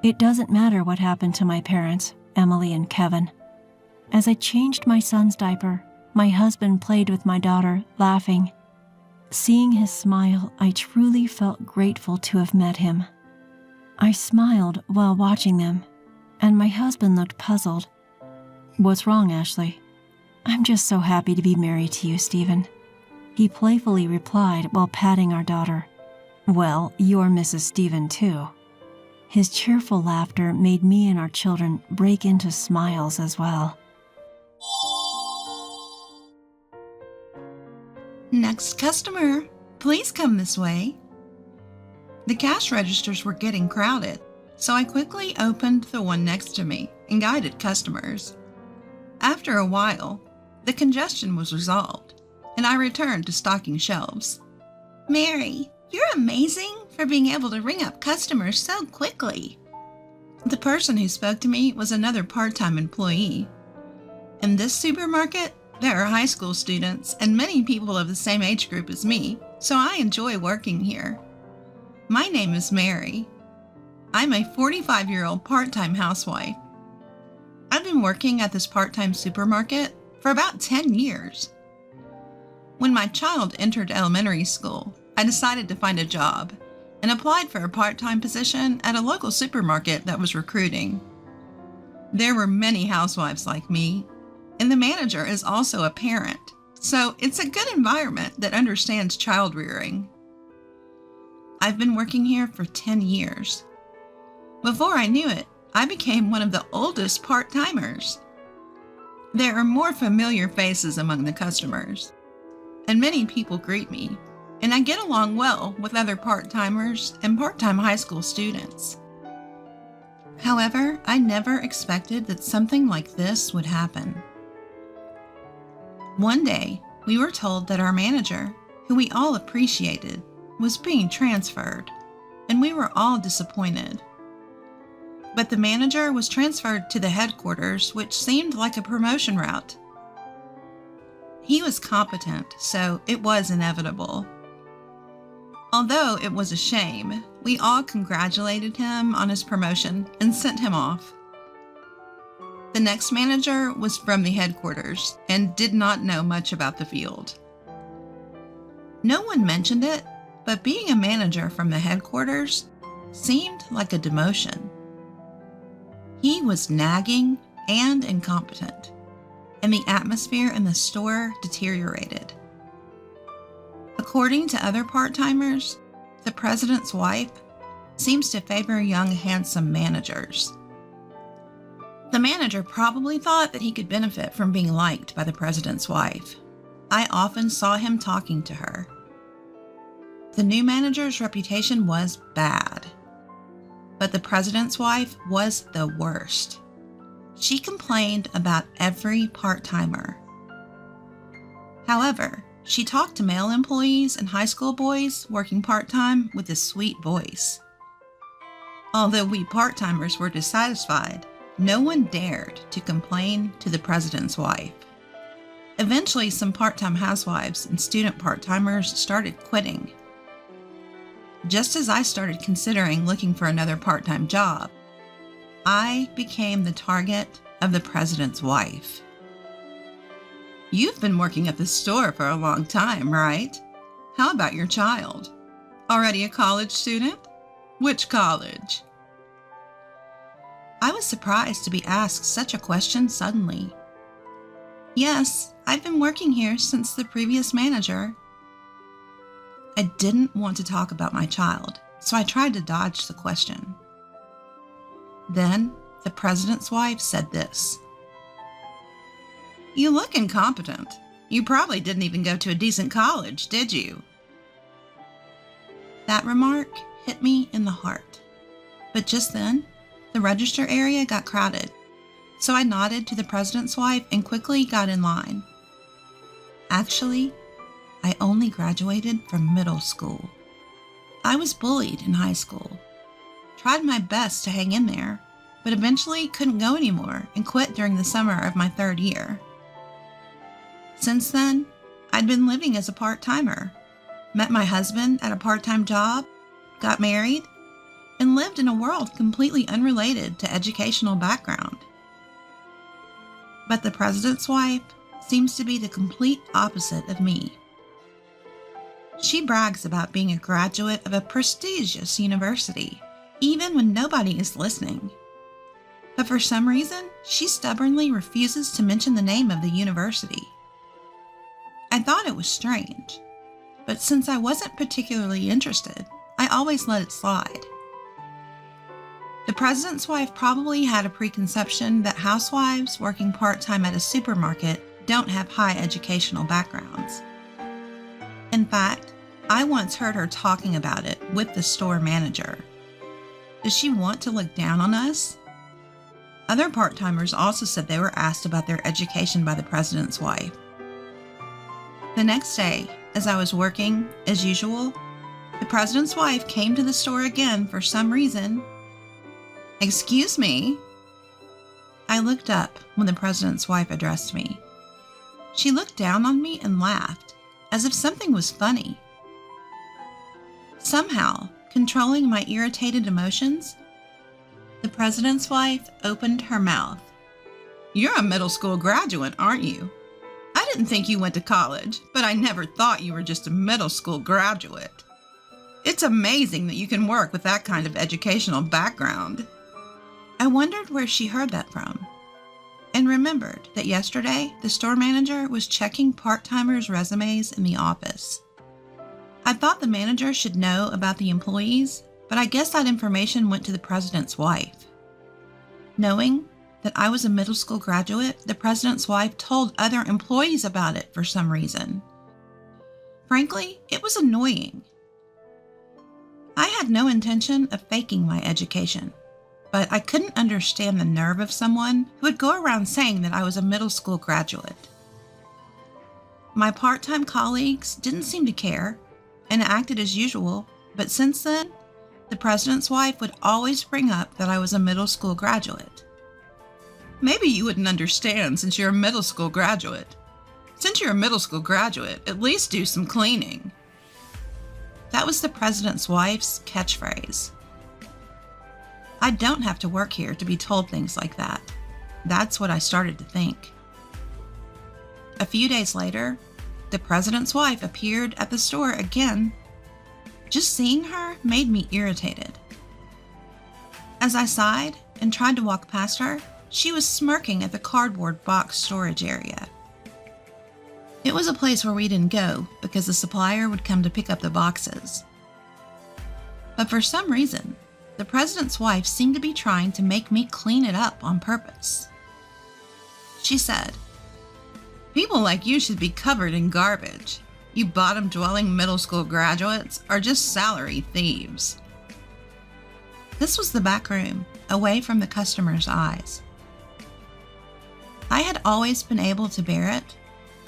It doesn't matter what happened to my parents, Emily and Kevin. As I changed my son's diaper, my husband played with my daughter, laughing. Seeing his smile, I truly felt grateful to have met him. I smiled while watching them, and my husband looked puzzled. "What's wrong, Ashley?" "I'm just so happy to be married to you, Stephen," he playfully replied while patting our daughter. "Well, you're Mrs. Stephen, too." His cheerful laughter made me and our children break into smiles as well. Next customer, please come this way. The cash registers were getting crowded, so I quickly opened the one next to me and guided customers. After a while, the congestion was resolved, and I returned to stocking shelves. "Mary, you're amazing for being able to ring up customers so quickly." The person who spoke to me was another part-time employee. In this supermarket, there are high school students and many people of the same age group as me, so I enjoy working here. My name is Mary. I'm a 45-year-old part-time housewife. I've been working at this part-time supermarket for about 10 years. When my child entered elementary school, I decided to find a job and applied for a part-time position at a local supermarket that was recruiting. There were many housewives like me, and the manager is also a parent, so it's a good environment that understands child rearing. I've been working here for 10 years. Before I knew it, I became one of the oldest part-timers. There are more familiar faces among the customers, and many people greet me, and I get along well with other part-timers and part-time high school students. However, I never expected that something like this would happen. One day, we were told that our manager, who we all appreciated, was being transferred, and we were all disappointed. But the manager was transferred to the headquarters, which seemed like a promotion route. He was competent, so it was inevitable. Although it was a shame, we all congratulated him on his promotion and sent him off. The next manager was from the headquarters and did not know much about the field. No one mentioned it, but being a manager from the headquarters seemed like a demotion. was nagging and incompetent, and the atmosphere in the store deteriorated. According to other part-timers, the president's wife seems to favor young, handsome managers. The manager probably thought that he could benefit from being liked by the president's wife. I often saw him talking to her. The new manager's reputation was bad, but the president's wife was the worst. She complained about every part-timer. However, she talked to male employees and high school boys working part-time with a sweet voice. Although we part-timers were dissatisfied, no one dared to complain to the president's wife. Eventually, some part-time housewives and student part-timers started quitting. Just as I started considering looking for another part-time job, I became the target of the president's wife. "You've been working at the store for a long time, right? How about your child? Already a college student? Which college?" I was surprised to be asked such a question suddenly. "Yes, I've been working here since the previous manager." I didn't want to talk about my child, so I tried to dodge the question. Then the president's wife said this: "You look incompetent. You probably didn't even go to a decent college, did you?" That remark hit me in the heart. But just then, the register area got crowded, so I nodded to the president's wife and quickly got in line. Actually, I only graduated from middle school. I was bullied in high school. Tried my best to hang in there, but eventually couldn't go anymore and quit during the summer of my 3rd year. Since then, I'd been living as a part-timer, met my husband at a part-time job, got married, and lived in a world completely unrelated to educational background. But the president's wife seems to be the complete opposite of me. She brags about being a graduate of a prestigious university, even when nobody is listening. But for some reason, she stubbornly refuses to mention the name of the university. I thought it was strange, but since I wasn't particularly interested, I always let it slide. The president's wife probably had a preconception that housewives working part-time at a supermarket don't have high educational backgrounds. In fact, I once heard her talking about it with the store manager. Does she want to look down on us? Other part-timers also said they were asked about their education by the president's wife. The next day, as I was working, as usual, the president's wife came to the store again for some reason. "Excuse me." I looked up when the president's wife addressed me. She looked down on me and laughed, as if something was funny. Somehow, controlling my irritated emotions, the president's wife opened her mouth. "You're a middle school graduate, aren't you? I didn't think you went to college, but I never thought you were just a middle school graduate. It's amazing that you can work with that kind of educational background." I wondered where she heard that from, and remembered that yesterday the store manager was checking part-timers' resumes in the office. I thought the manager should know about the employees, but I guess that information went to the president's wife. Knowing that I was a middle school graduate, the president's wife told other employees about it for some reason. Frankly, it was annoying. I had no intention of faking my education, but I couldn't understand the nerve of someone who would go around saying that I was a middle school graduate. My part-time colleagues didn't seem to care and acted as usual, but since then, the president's wife would always bring up that I was a middle school graduate. "Maybe you wouldn't understand since you're a middle school graduate. Since you're a middle school graduate, at least do some cleaning." That was the president's wife's catchphrase. I don't have to work here to be told things like that. That's what I started to think. A few days later, the president's wife appeared at the store again. Just seeing her made me irritated. As I sighed and tried to walk past her, she was smirking at the cardboard box storage area. It was a place where we didn't go because the supplier would come to pick up the boxes. But for some reason, the president's wife seemed to be trying to make me clean it up on purpose. She said, "People like you should be covered in garbage. You bottom-dwelling middle school graduates are just salary thieves." This was the back room, away from the customer's eyes. I had always been able to bear it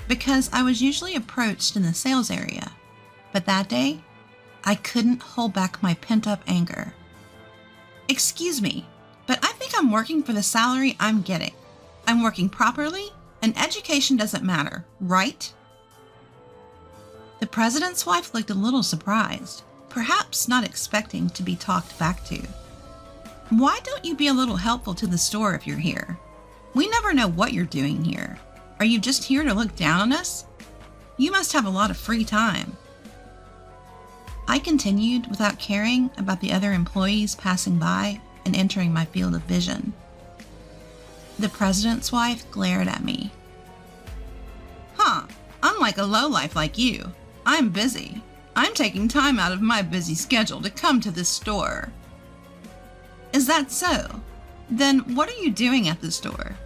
because I was usually approached in the sales area, but that day, I couldn't hold back my pent-up anger. "Excuse me, but I think I'm working for the salary I'm getting. I'm working properly, and education doesn't matter, right?" The president's wife looked a little surprised, perhaps not expecting to be talked back to. "Why don't you be a little helpful to the store if you're here? We never know what you're doing here. Are you just here to look down on us? You must have a lot of free time." I continued without caring about the other employees passing by and entering my field of vision. The president's wife glared at me. "Huh, unlike a lowlife like you, I'm busy. I'm taking time out of my busy schedule to come to this store." "Is that so? Then what are you doing at the store?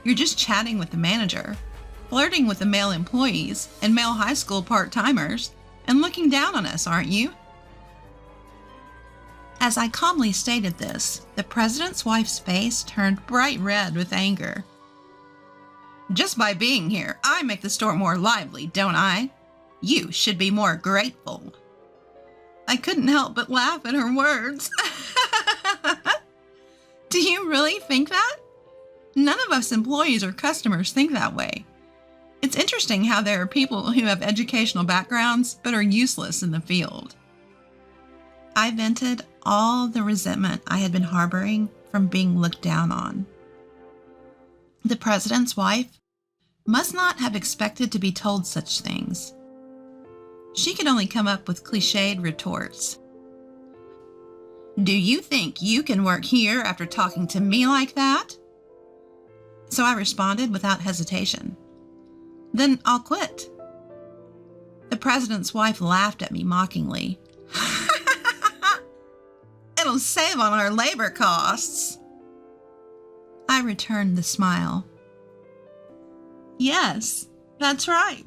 You're just chatting with the manager, flirting with the male employees and male high school part-timers, and looking down on us, aren't you?" As I calmly stated this, the president's wife's face turned bright red with anger. "Just by being here, I make the store more lively, don't I? You should be more grateful." I couldn't help but laugh at her words. Do you really think that? None of us employees or customers think that way. It's interesting how there are people who have educational backgrounds but are useless in the field. I vented all the resentment I had been harboring from being looked down on. The president's wife must not have expected to be told such things. She could only come up with cliched retorts. "Do you think you can work here after talking to me like that?" So I responded without hesitation. "Then I'll quit." The president's wife laughed at me mockingly. "It'll save on our labor costs." I returned the smile. "Yes, that's right.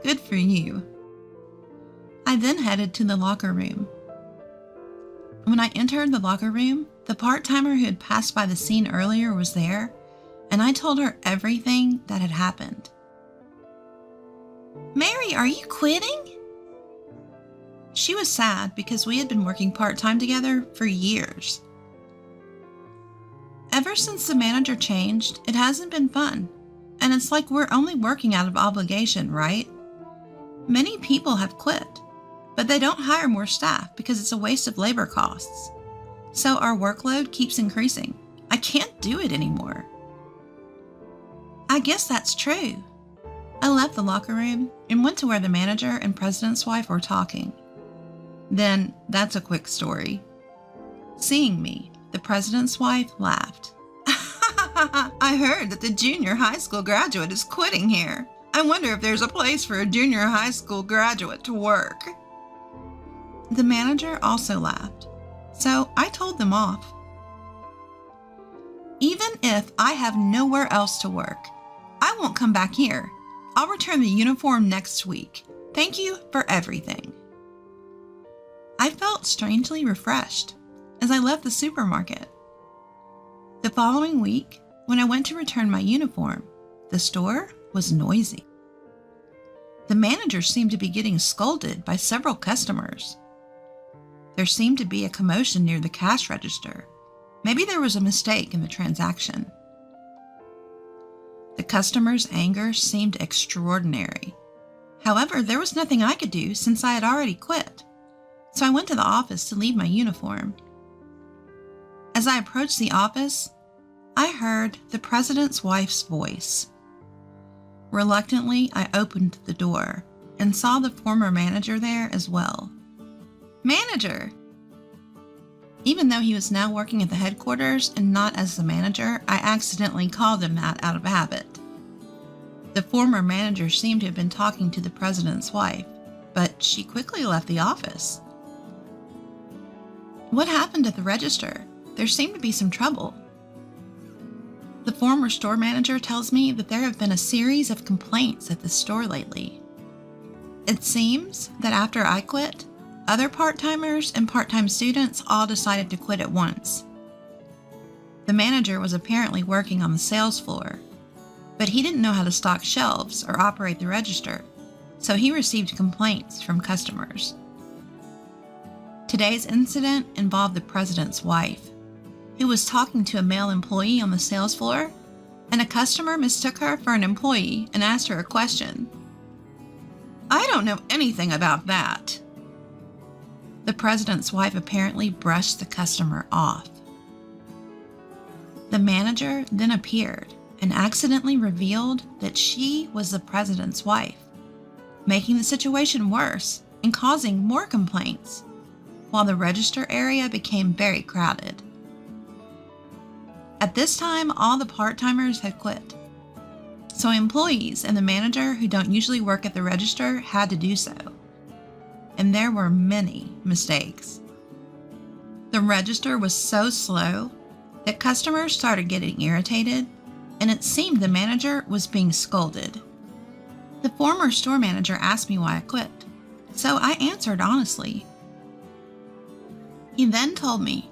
Good for you." I then headed to the locker room. When I entered the locker room, the part-timer who had passed by the scene earlier was there, and I told her everything that had happened. "Mary, are you quitting?" She was sad because we had been working part-time together for years. Ever since the manager changed, it hasn't been fun, and it's like we're only working out of obligation, right? Many people have quit, but they don't hire more staff because it's a waste of labor costs. So our workload keeps increasing. I can't do it anymore. I guess that's true. I left the locker room and went to where the manager and president's wife were talking. Then, that's a quick story. Seeing me, the president's wife laughed. "I heard that the junior high school graduate is quitting here. I wonder if there's a place for a junior high school graduate to work." The manager also laughed, so I told them off. "Even if I have nowhere else to work, I won't come back here. I'll return the uniform next week. Thank you for everything." I felt strangely refreshed as I left the supermarket. The following week, when I went to return my uniform, the store was noisy. The manager seemed to be getting scolded by several customers. There seemed to be a commotion near the cash register. Maybe there was a mistake in the transaction. The customer's anger seemed extraordinary. However, there was nothing I could do since I had already quit. So I went to the office to leave my uniform. As I approached the office, I heard the president's wife's voice. Reluctantly, I opened the door and saw the former manager there as well. "Manager!" Even though he was now working at the headquarters and not as the manager, I accidentally called him that out of habit. The former manager seemed to have been talking to the president's wife, but she quickly left the office. What happened at the register? There seemed to be some trouble. The former store manager tells me that there have been a series of complaints at the store lately. It seems that after I quit, other part-timers and part-time students all decided to quit at once. The manager was apparently working on the sales floor, but he didn't know how to stock shelves or operate the register, so he received complaints from customers. Today's incident involved the president's wife, who was talking to a male employee on the sales floor, and a customer mistook her for an employee and asked her a question. "I don't know anything about that." The president's wife apparently brushed the customer off. The manager then appeared and accidentally revealed that she was the president's wife, making the situation worse and causing more complaints, while the register area became very crowded. At this time, all the part-timers had quit, so employees and the manager who don't usually work at the register had to do so. And there were many mistakes. The register was so slow that customers started getting irritated, and it seemed the manager was being scolded. The former store manager asked me why I quit, so I answered honestly. He then told me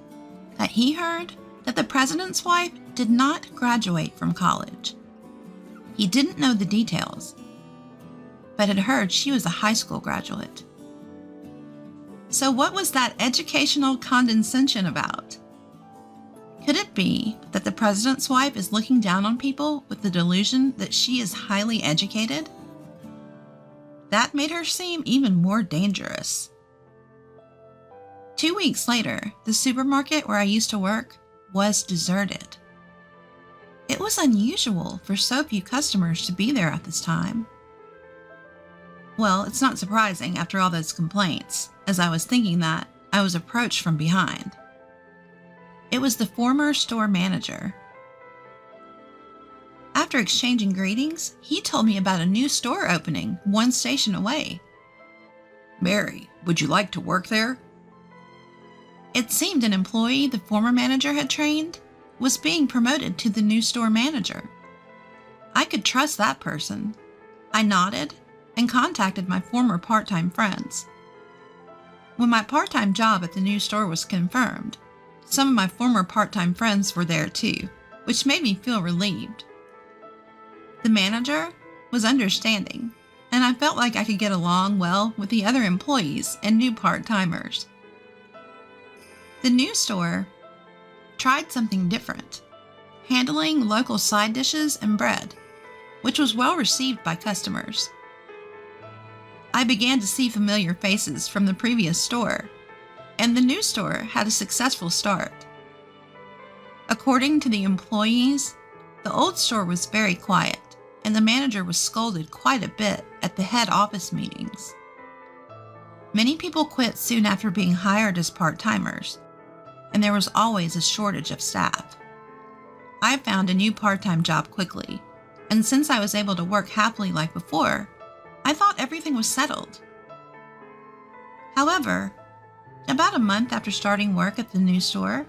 that he heard that the president's wife did not graduate from college. He didn't know the details, but had heard she was a high school graduate. So what was that educational condescension about? Could it be that the president's wife is looking down on people with the delusion that she is highly educated? That made her seem even more dangerous. 2 weeks later, the supermarket where I used to work was deserted. It was unusual for so few customers to be there at this time. Well, it's not surprising after all those complaints, as I was thinking that, I was approached from behind. It was the former store manager. After exchanging greetings, he told me about a new store opening 1 station away. "Mary, would you like to work there?" It seemed an employee the former manager had trained was being promoted to the new store manager. I could trust that person. I nodded and contacted my former part-time friends. When my part-time job at the new store was confirmed, some of my former part-time friends were there too, which made me feel relieved. The manager was understanding, and I felt like I could get along well with the other employees and new part-timers. The new store tried something different, handling local side dishes and bread, which was well received by customers. I began to see familiar faces from the previous store, and the new store had a successful start. According to the employees, the old store was very quiet, and the manager was scolded quite a bit at the head office meetings. Many people quit soon after being hired as part-timers, and there was always a shortage of staff. I found a new part-time job quickly, and since I was able to work happily like before, I thought everything was settled. However, about a month after starting work at the new store,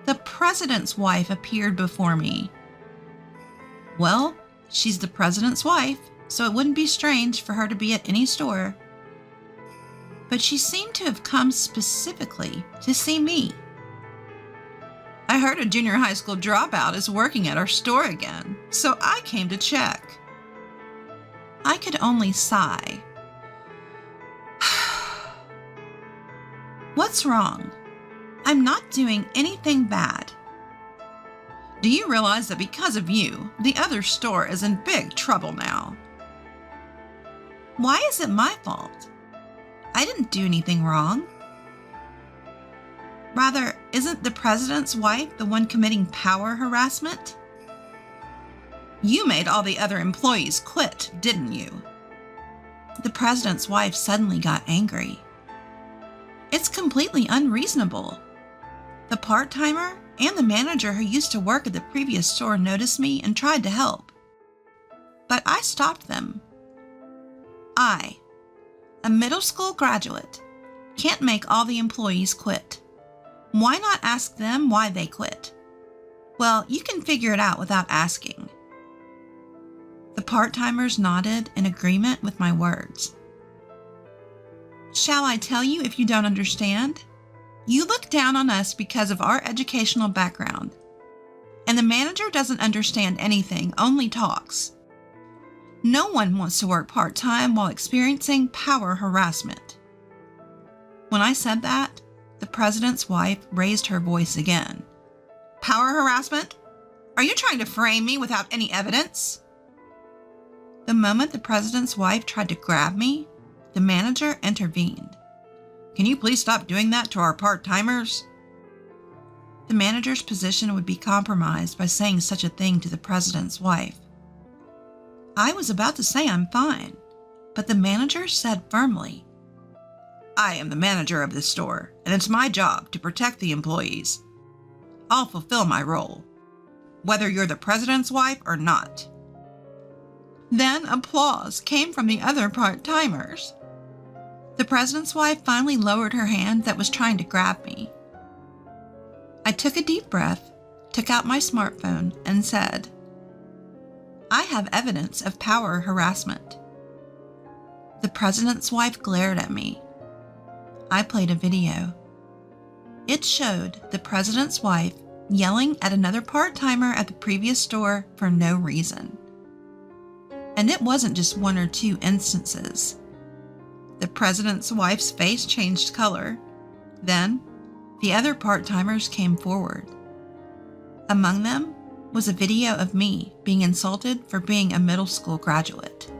the president's wife appeared before me. Well, she's the president's wife, so it wouldn't be strange for her to be at any store. But she seemed to have come specifically to see me. "I heard a junior high school dropout is working at our store again, so I came to check." I could only sigh. "What's wrong? I'm not doing anything bad." "Do you realize that because of you, the other store is in big trouble now?" "Why is it my fault? I didn't do anything wrong." "Rather, isn't the president's wife the one committing power harassment?" "You made all the other employees quit, didn't you?" The president's wife suddenly got angry. "It's completely unreasonable. The part-timer and the manager who used to work at the previous store noticed me and tried to help. But I stopped them. I, a middle school graduate, can't make all the employees quit. Why not ask them why they quit? Well, you can figure it out without asking. The part-timers nodded in agreement with my words. Shall I tell you if you don't understand? You look down on us because of our educational background. And the manager doesn't understand anything, only talks. No one wants to work part-time while experiencing power harassment. When I said that, the president's wife raised her voice again. Power harassment? Are you trying to frame me without any evidence? The moment the president's wife tried to grab me, the manager intervened. Can you please stop doing that to our part-timers? The manager's position would be compromised by saying such a thing to the president's wife. I was about to say I'm fine, but the manager said firmly, I am the manager of this store, and it's my job to protect the employees. I'll fulfill my role, whether you're the president's wife or not. Then applause came from the other part-timers. The president's wife finally lowered her hand that was trying to grab me. I took a deep breath, took out my smartphone, and said, I have evidence of power harassment. The president's wife glared at me. I played a video. It showed the president's wife yelling at another part-timer at the previous store for no reason. And it wasn't just one or two instances. The president's wife's face changed color. Then, the other part-timers came forward. Among them was a video of me being insulted for being a middle school graduate.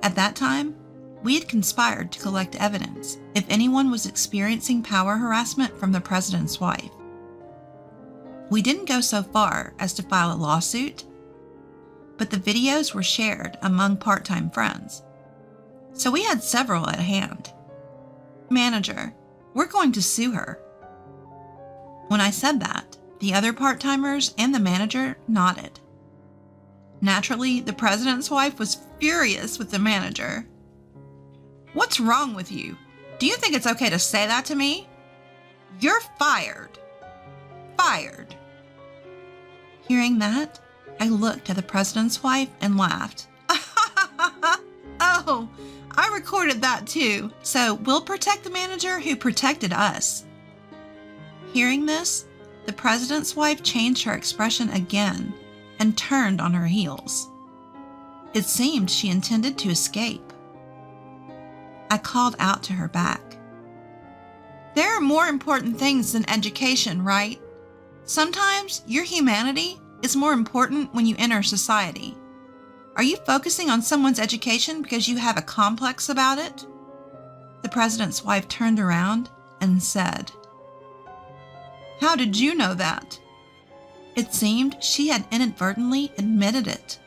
At that time, we had conspired to collect evidence if anyone was experiencing power harassment from the president's wife. We didn't go so far as to file a lawsuit, but the videos were shared among part-time friends. So we had several at hand. Manager, we're going to sue her. When I said that, the other part-timers and the manager nodded. Naturally, the president's wife was furious with the manager. What's wrong with you? Do you think it's okay to say that to me? You're fired. Fired. Hearing that, I looked at the president's wife and laughed. Oh, I recorded that too, so we'll protect the manager who protected us. Hearing this, the president's wife changed her expression again and turned on her heels. It seemed she intended to escape. I called out to her back. There are more important things than education, right? Sometimes your humanity is more important when you enter society. Are you focusing on someone's education because you have a complex about it? The president's wife turned around and said, How did you know that? It seemed she had inadvertently admitted it.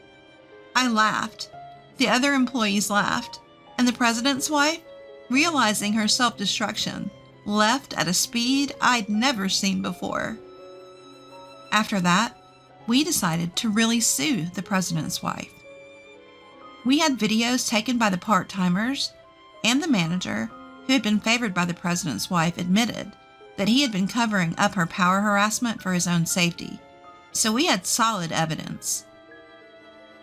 I laughed. The other employees laughed, and the president's wife, realizing her self-destruction, left at a speed I'd never seen before. After that, we decided to really sue the president's wife. We had videos taken by the part-timers, and the manager, who had been favored by the president's wife, admitted that he had been covering up her power harassment for his own safety, so we had solid evidence.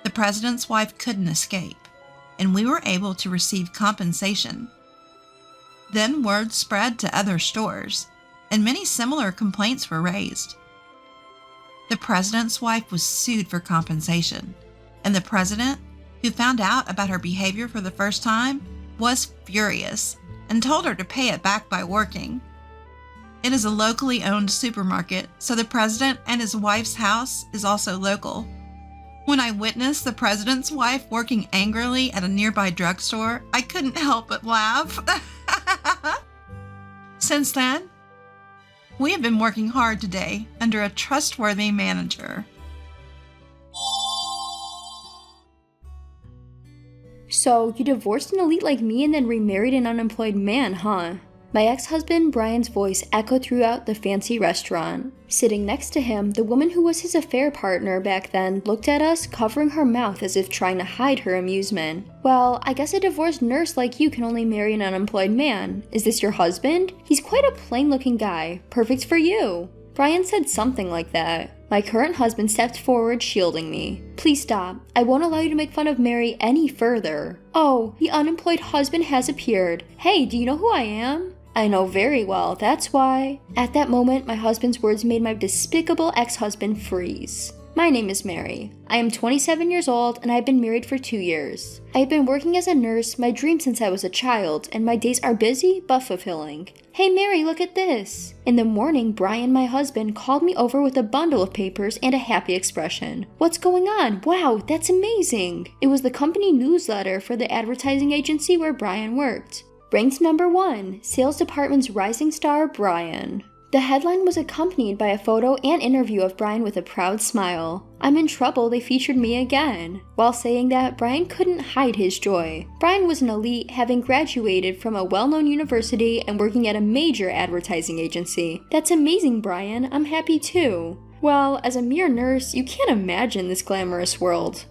The president's wife couldn't escape, and we were able to receive compensation. Then word spread to other stores, and many similar complaints were raised. The president's wife was sued for compensation, and the president, who found out about her behavior for the first time, was furious and told her to pay it back by working. It is a locally owned supermarket, so the president and his wife's house is also local. When I witnessed the president's wife working angrily at a nearby drugstore, I couldn't help but laugh. Since then, we have been working hard today under a trustworthy manager. So, you divorced an elite like me and then remarried an unemployed man, huh? My ex-husband Brian's voice echoed throughout the fancy restaurant. Sitting next to him, the woman who was his affair partner back then looked at us, covering her mouth as if trying to hide her amusement. Well, I guess a divorced nurse like you can only marry an unemployed man. Is this your husband? He's quite a plain-looking guy. Perfect for you. Brian said something like that. My current husband stepped forward, shielding me. Please stop. I won't allow you to make fun of Mary any further. Oh, the unemployed husband has appeared. Hey, do you know who I am? I know very well, that's why. At that moment, my husband's words made my despicable ex-husband freeze. My name is Mary. I am 27 years old and I've been married for 2 years. I have been working as a nurse, my dream since I was a child, and my days are busy but fulfilling. Hey Mary, look at this! In the morning, Brian, my husband, called me over with a bundle of papers and a happy expression. What's going on? Wow, that's amazing! It was the company newsletter for the advertising agency where Brian worked. Ranked number 1, Sales Department's rising star, Brian. The headline was accompanied by a photo and interview of Brian with a proud smile. I'm in trouble, they featured me again. While saying that, Brian couldn't hide his joy. Brian was an elite, having graduated from a well-known university and working at a major advertising agency. That's amazing, Brian. I'm happy too. Well, as a mere nurse, you can't imagine this glamorous world.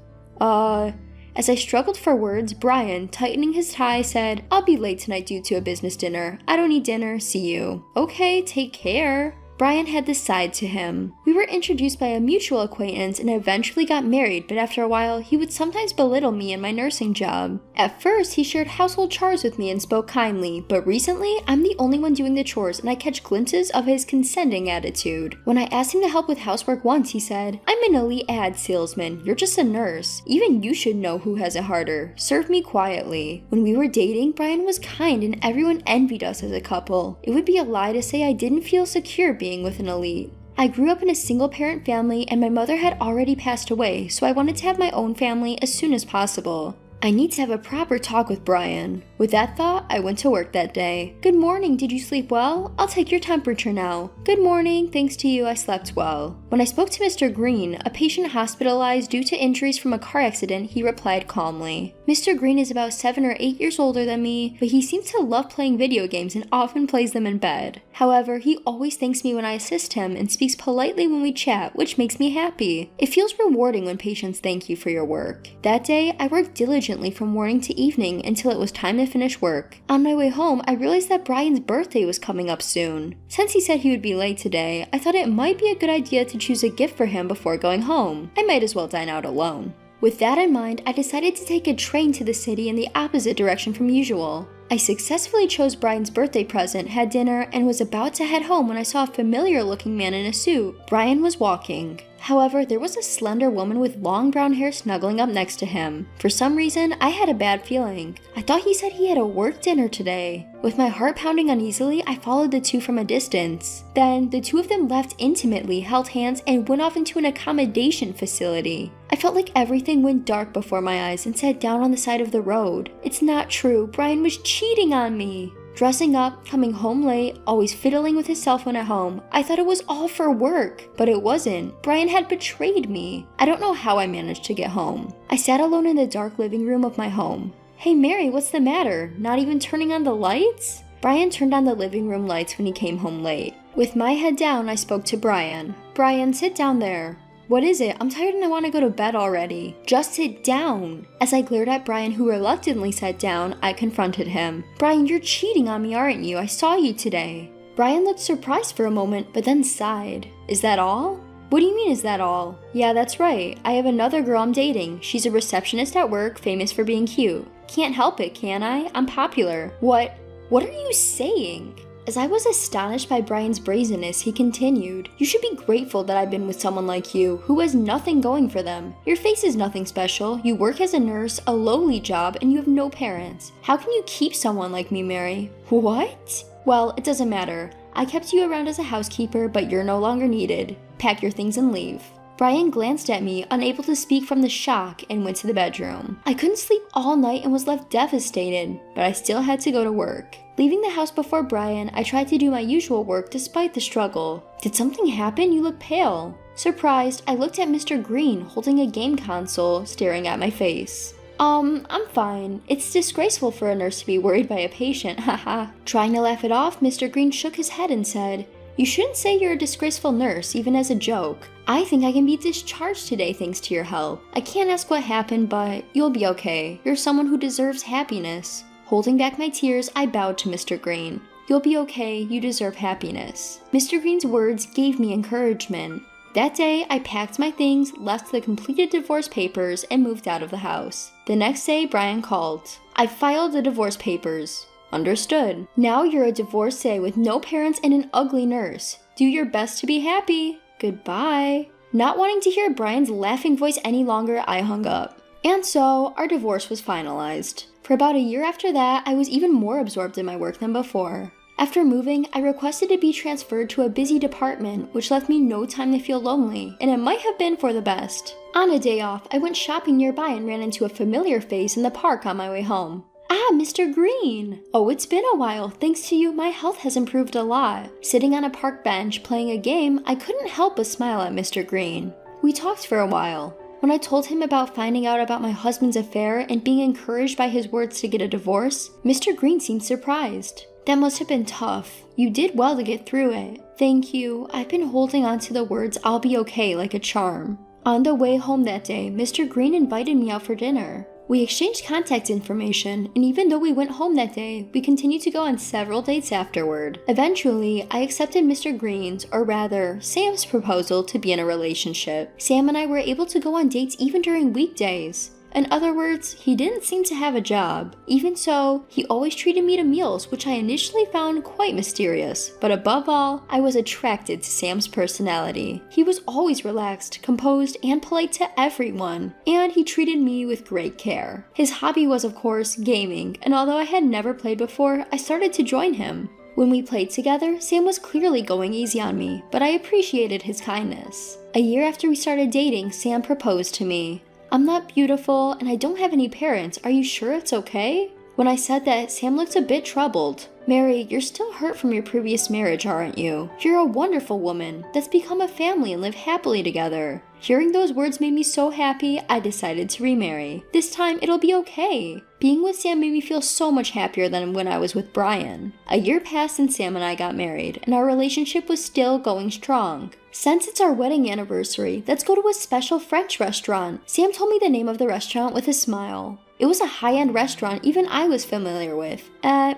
As I struggled for words, Brian, tightening his tie, said, I'll be late tonight due to a business dinner. I don't need dinner, see you. Okay, take care. Brian had this side to him. We were introduced by a mutual acquaintance and eventually got married, but after a while, he would sometimes belittle me and my nursing job. At first, he shared household chores with me and spoke kindly, but recently, I'm the only one doing the chores and I catch glimpses of his condescending attitude. When I asked him to help with housework once, he said, I'm an elite ad salesman, you're just a nurse. Even you should know who has it harder. Serve me quietly. When we were dating, Brian was kind and everyone envied us as a couple. It would be a lie to say I didn't feel secure being with an elite. I grew up in a single-parent family and my mother had already passed away, so I wanted to have my own family as soon as possible. I need to have a proper talk with Brian. With that thought, I went to work that day. Good morning, did you sleep well? I'll take your temperature now. Good morning, thanks to you, I slept well. When I spoke to Mr. Green, a patient hospitalized due to injuries from a car accident, he replied calmly. Mr. Green is about 7 or 8 years older than me, but he seems to love playing video games and often plays them in bed. However, he always thanks me when I assist him and speaks politely when we chat, which makes me happy. It feels rewarding when patients thank you for your work. That day, I worked diligently from morning to evening until it was time to finish work. On my way home, I realized that Brian's birthday was coming up soon. Since he said he would be late today, I thought it might be a good idea to choose a gift for him before going home. I might as well dine out alone. With that in mind, I decided to take a train to the city in the opposite direction from usual. I successfully chose Brian's birthday present, had dinner, and was about to head home when I saw a familiar-looking man in a suit. Brian was walking. However, there was a slender woman with long brown hair snuggling up next to him. For some reason, I had a bad feeling. I thought he said he had a work dinner today. With my heart pounding uneasily, I followed the two from a distance. Then, the two of them left intimately, held hands, and went off into an accommodation facility. I felt like everything went dark before my eyes and sat down on the side of the road. It's not true. Brian was cheating on me. Dressing up, coming home late, always fiddling with his cell phone at home. I thought it was all for work, but it wasn't. Brian had betrayed me. I don't know how I managed to get home. I sat alone in the dark living room of my home. Hey Mary, what's the matter? Not even turning on the lights? Brian turned on the living room lights when he came home late. With my head down, I spoke to Brian. Brian, sit down there. What is it? I'm tired and I want to go to bed already. Just sit down. As I glared at Brian, who reluctantly sat down, I confronted him. Brian, you're cheating on me, aren't you? I saw you today. Brian looked surprised for a moment, but then sighed. Is that all? What do you mean, is that all? Yeah, that's right. I have another girl I'm dating. She's a receptionist at work, famous for being cute. Can't help it, can I? I'm popular. What are you saying? As I was astonished by Brian's brazenness, he continued, You should be grateful that I've been with someone like you, who has nothing going for them. Your face is nothing special, you work as a nurse, a lowly job, and you have no parents. How can you keep someone like me, Mary? What? Well, it doesn't matter. I kept you around as a housekeeper, but you're no longer needed. Pack your things and leave. Brian glanced at me, unable to speak from the shock, and went to the bedroom. I couldn't sleep all night and was left devastated, but I still had to go to work. Leaving the house before Brian, I tried to do my usual work despite the struggle. Did something happen? You look pale. Surprised, I looked at Mr. Green holding a game console, staring at my face. I'm fine. It's disgraceful for a nurse to be worried by a patient, haha. Trying to laugh it off, Mr. Green shook his head and said, "You shouldn't say you're a disgraceful nurse, even as a joke. I think I can be discharged today thanks to your help. I can't ask what happened, but you'll be okay. You're someone who deserves happiness." Holding back my tears, I bowed to Mr. Green. "You'll be okay, you deserve happiness." Mr. Green's words gave me encouragement. That day, I packed my things, left the completed divorce papers, and moved out of the house. The next day, Brian called. "I filed the divorce papers." "Understood. Now you're a divorcee with no parents and an ugly nurse. Do your best to be happy. Goodbye." Not wanting to hear Brian's laughing voice any longer, I hung up. And so, our divorce was finalized. For about a year after that, I was even more absorbed in my work than before. After moving, I requested to be transferred to a busy department, which left me no time to feel lonely, and it might have been for the best. On a day off, I went shopping nearby and ran into a familiar face in the park on my way home. "Ah, Mr. Green! Oh, it's been a while. Thanks to you, my health has improved a lot." Sitting on a park bench playing a game, I couldn't help but smile at Mr. Green. We talked for a while. When I told him about finding out about my husband's affair and being encouraged by his words to get a divorce, Mr. Green seemed surprised. "That must have been tough. You did well to get through it." "Thank you. I've been holding on to the words 'I'll be okay' like a charm." On the way home that day, Mr. Green invited me out for dinner. We exchanged contact information, and even though we went home that day, we continued to go on several dates afterward. Eventually, I accepted Mr. Green's, or rather, Sam's proposal to be in a relationship. Sam and I were able to go on dates even during weekdays. In other words, he didn't seem to have a job. Even so, he always treated me to meals, which I initially found quite mysterious. But above all, I was attracted to Sam's personality. He was always relaxed, composed, and polite to everyone, and he treated me with great care. His hobby was, of course, gaming, and although I had never played before, I started to join him. When we played together, Sam was clearly going easy on me, but I appreciated his kindness. A year after we started dating, Sam proposed to me. "I'm not beautiful, and I don't have any parents. Are you sure it's okay?" When I said that, Sam looked a bit troubled. "Mary, you're still hurt from your previous marriage, aren't you? You're a wonderful woman. Let's become a family and live happily together." Hearing those words made me so happy, I decided to remarry. This time, it'll be okay. Being with Sam made me feel so much happier than when I was with Brian. A year passed and Sam and I got married, and our relationship was still going strong. Since it's our wedding anniversary, let's go to a special French restaurant. Sam told me the name of the restaurant with a smile. It was a high-end restaurant even I was familiar with.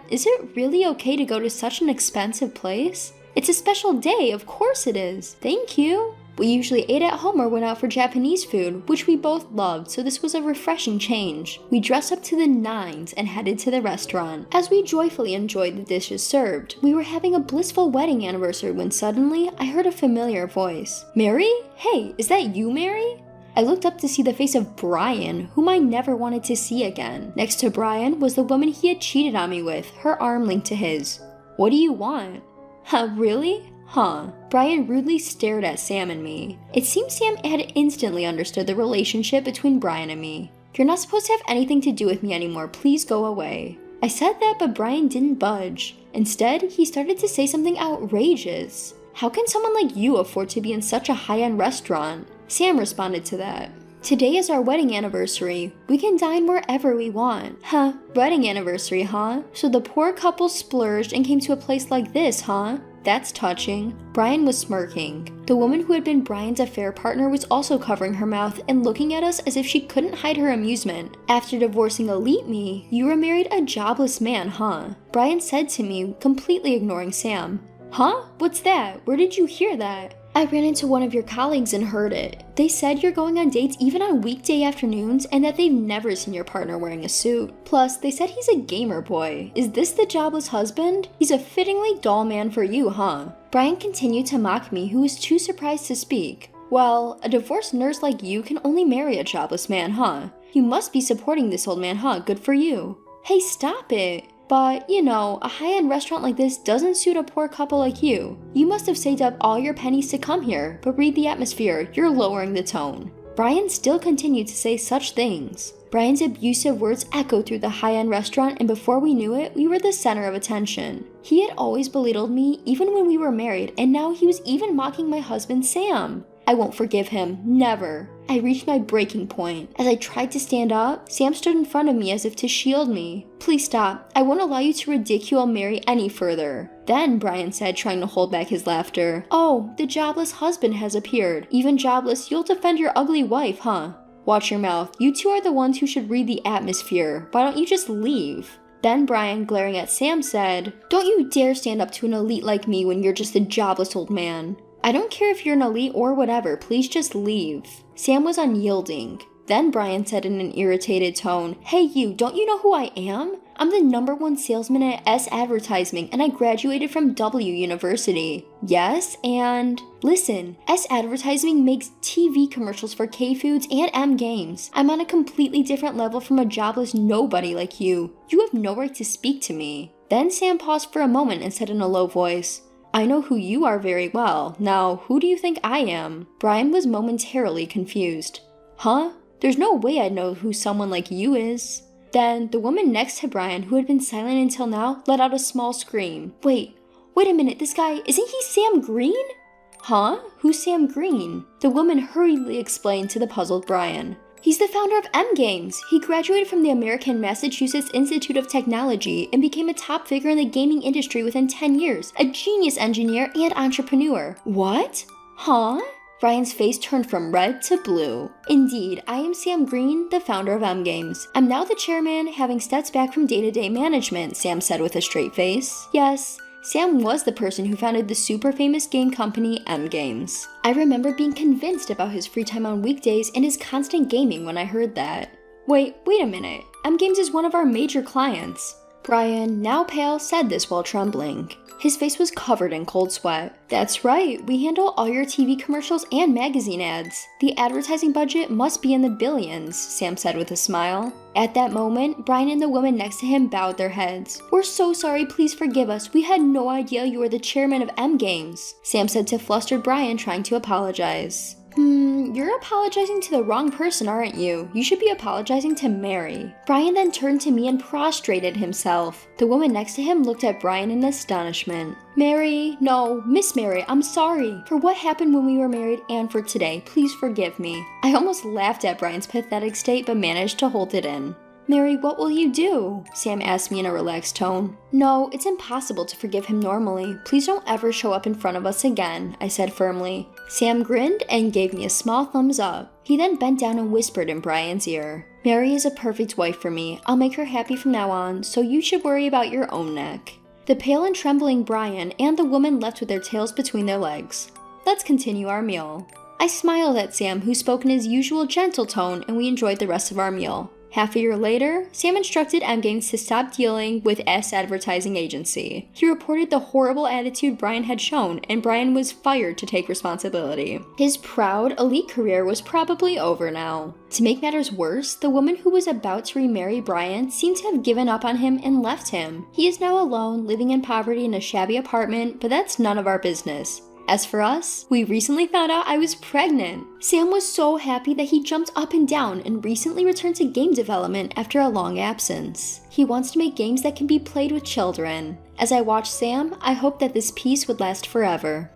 Is it really okay to go to such an expensive place? It's a special day, of course it is. Thank you. We usually ate at home or went out for Japanese food, which we both loved, so this was a refreshing change. We dressed up to the nines and headed to the restaurant. As we joyfully enjoyed the dishes served, we were having a blissful wedding anniversary when suddenly I heard a familiar voice. "Mary? Hey, is that you, Mary?" I looked up to see the face of Brian, whom I never wanted to see again. Next to Brian was the woman he had cheated on me with, her arm linked to his. "What do you want?" "Huh, really? Huh." Brian rudely stared at Sam and me. It seemed Sam had instantly understood the relationship between Brian and me. "You're not supposed to have anything to do with me anymore. Please go away." I said that, but Brian didn't budge. Instead, he started to say something outrageous. "How can someone like you afford to be in such a high-end restaurant?" Sam responded to that. "Today is our wedding anniversary. We can dine wherever we want." "Huh, wedding anniversary, huh? So the poor couple splurged and came to a place like this, huh? That's touching." Brian was smirking. The woman who had been Brian's affair partner was also covering her mouth and looking at us as if she couldn't hide her amusement. "After divorcing elite me, you remarried a jobless man, huh?" Brian said to me, completely ignoring Sam. "Huh? What's that? Where did you hear that?" "I ran into one of your colleagues and heard it. They said you're going on dates even on weekday afternoons and that they've never seen your partner wearing a suit. Plus, they said he's a gamer boy. Is this the jobless husband? He's a fittingly dull man for you, huh?" Brian continued to mock me, who was too surprised to speak. "Well, a divorced nurse like you can only marry a jobless man, huh? You must be supporting this old man, huh? Good for you." "Hey, stop it. But, you know, a high-end restaurant like this doesn't suit a poor couple like you. You must have saved up all your pennies to come here, but read the atmosphere, you're lowering the tone." Brian still continued to say such things. Brian's abusive words echoed through the high-end restaurant, and before we knew it, we were the center of attention. He had always belittled me, even when we were married, and now he was even mocking my husband, Sam. I won't forgive him. Never. I reached my breaking point. As I tried to stand up, Sam stood in front of me as if to shield me. Please stop. I won't allow you to ridicule Mary any further. Then, Brian said, trying to hold back his laughter. Oh, the jobless husband has appeared. Even jobless, you'll defend your ugly wife, huh? Watch your mouth. You two are the ones who should read the atmosphere. Why don't you just leave? Then Brian, glaring at Sam, said, Don't you dare stand up to an elite like me when you're just a jobless old man. I don't care if you're an elite or whatever, please just leave. Sam was unyielding. Then Brian said in an irritated tone, Hey you, don't you know who I am? I'm the #1 salesman at S Advertising and I graduated from W University. Yes, and listen, S Advertising makes TV commercials for K Foods and M Games. I'm on a completely different level from a jobless nobody like you. You have no right to speak to me. Then Sam paused for a moment and said in a low voice, I know who you are very well. Now, who do you think I am? Brian was momentarily confused. Huh? There's no way I'd know who someone like you is. Then, the woman next to Brian, who had been silent until now, let out a small scream. Wait a minute, this guy, isn't he Sam Green? Huh? Who's Sam Green? The woman hurriedly explained to the puzzled Brian. He's the founder of M Games. He graduated from the American Massachusetts Institute of Technology and became a top figure in the gaming industry within 10 years, a genius engineer and entrepreneur. What? Huh? Brian's face turned from red to blue. Indeed, I am Sam Green, the founder of M Games. I'm now the chairman, having stepped back from day-to-day management, Sam said with a straight face. Yes, Sam was the person who founded the super famous game company M Games. I remember being convinced about his free time on weekdays and his constant gaming when I heard that. Wait a minute. M Games is one of our major clients. Brian, now pale, said this while trembling. His face was covered in cold sweat. That's right, we handle all your TV commercials and magazine ads. The advertising budget must be in the billions, Sam said with a smile. At that moment, Brian and the woman next to him bowed their heads. We're so sorry, please forgive us. We had no idea you were the chairman of M Games, Sam said to flustered Brian, trying to apologize. You're apologizing to the wrong person, aren't you? You should be apologizing to Mary. Brian then turned to me and prostrated himself. The woman next to him looked at Brian in astonishment. Mary, no, Miss Mary, I'm sorry for what happened when we were married and for today. Please forgive me. I almost laughed at Brian's pathetic state but managed to hold it in. Mary, what will you do? Sam asked me in a relaxed tone. No, it's impossible to forgive him normally. Please don't ever show up in front of us again, I said firmly. Sam grinned and gave me a small thumbs up. He then bent down and whispered in Brian's ear. Mary is a perfect wife for me. I'll make her happy from now on, so you should worry about your own neck. The pale and trembling Brian and the woman left with their tails between their legs. Let's continue our meal. I smiled at Sam, who spoke in his usual gentle tone, and we enjoyed the rest of our meal. Half a year later, Sam instructed M Games to stop dealing with S Advertising Agency. He reported the horrible attitude Brian had shown, and Brian was fired to take responsibility. His proud, elite career was probably over now. To make matters worse, the woman who was about to remarry Brian seemed to have given up on him and left him. He is now alone, living in poverty in a shabby apartment, but that's none of our business. As for us, we recently found out I was pregnant. Sam was so happy that he jumped up and down and recently returned to game development after a long absence. He wants to make games that can be played with children. As I watched Sam, I hoped that this peace would last forever.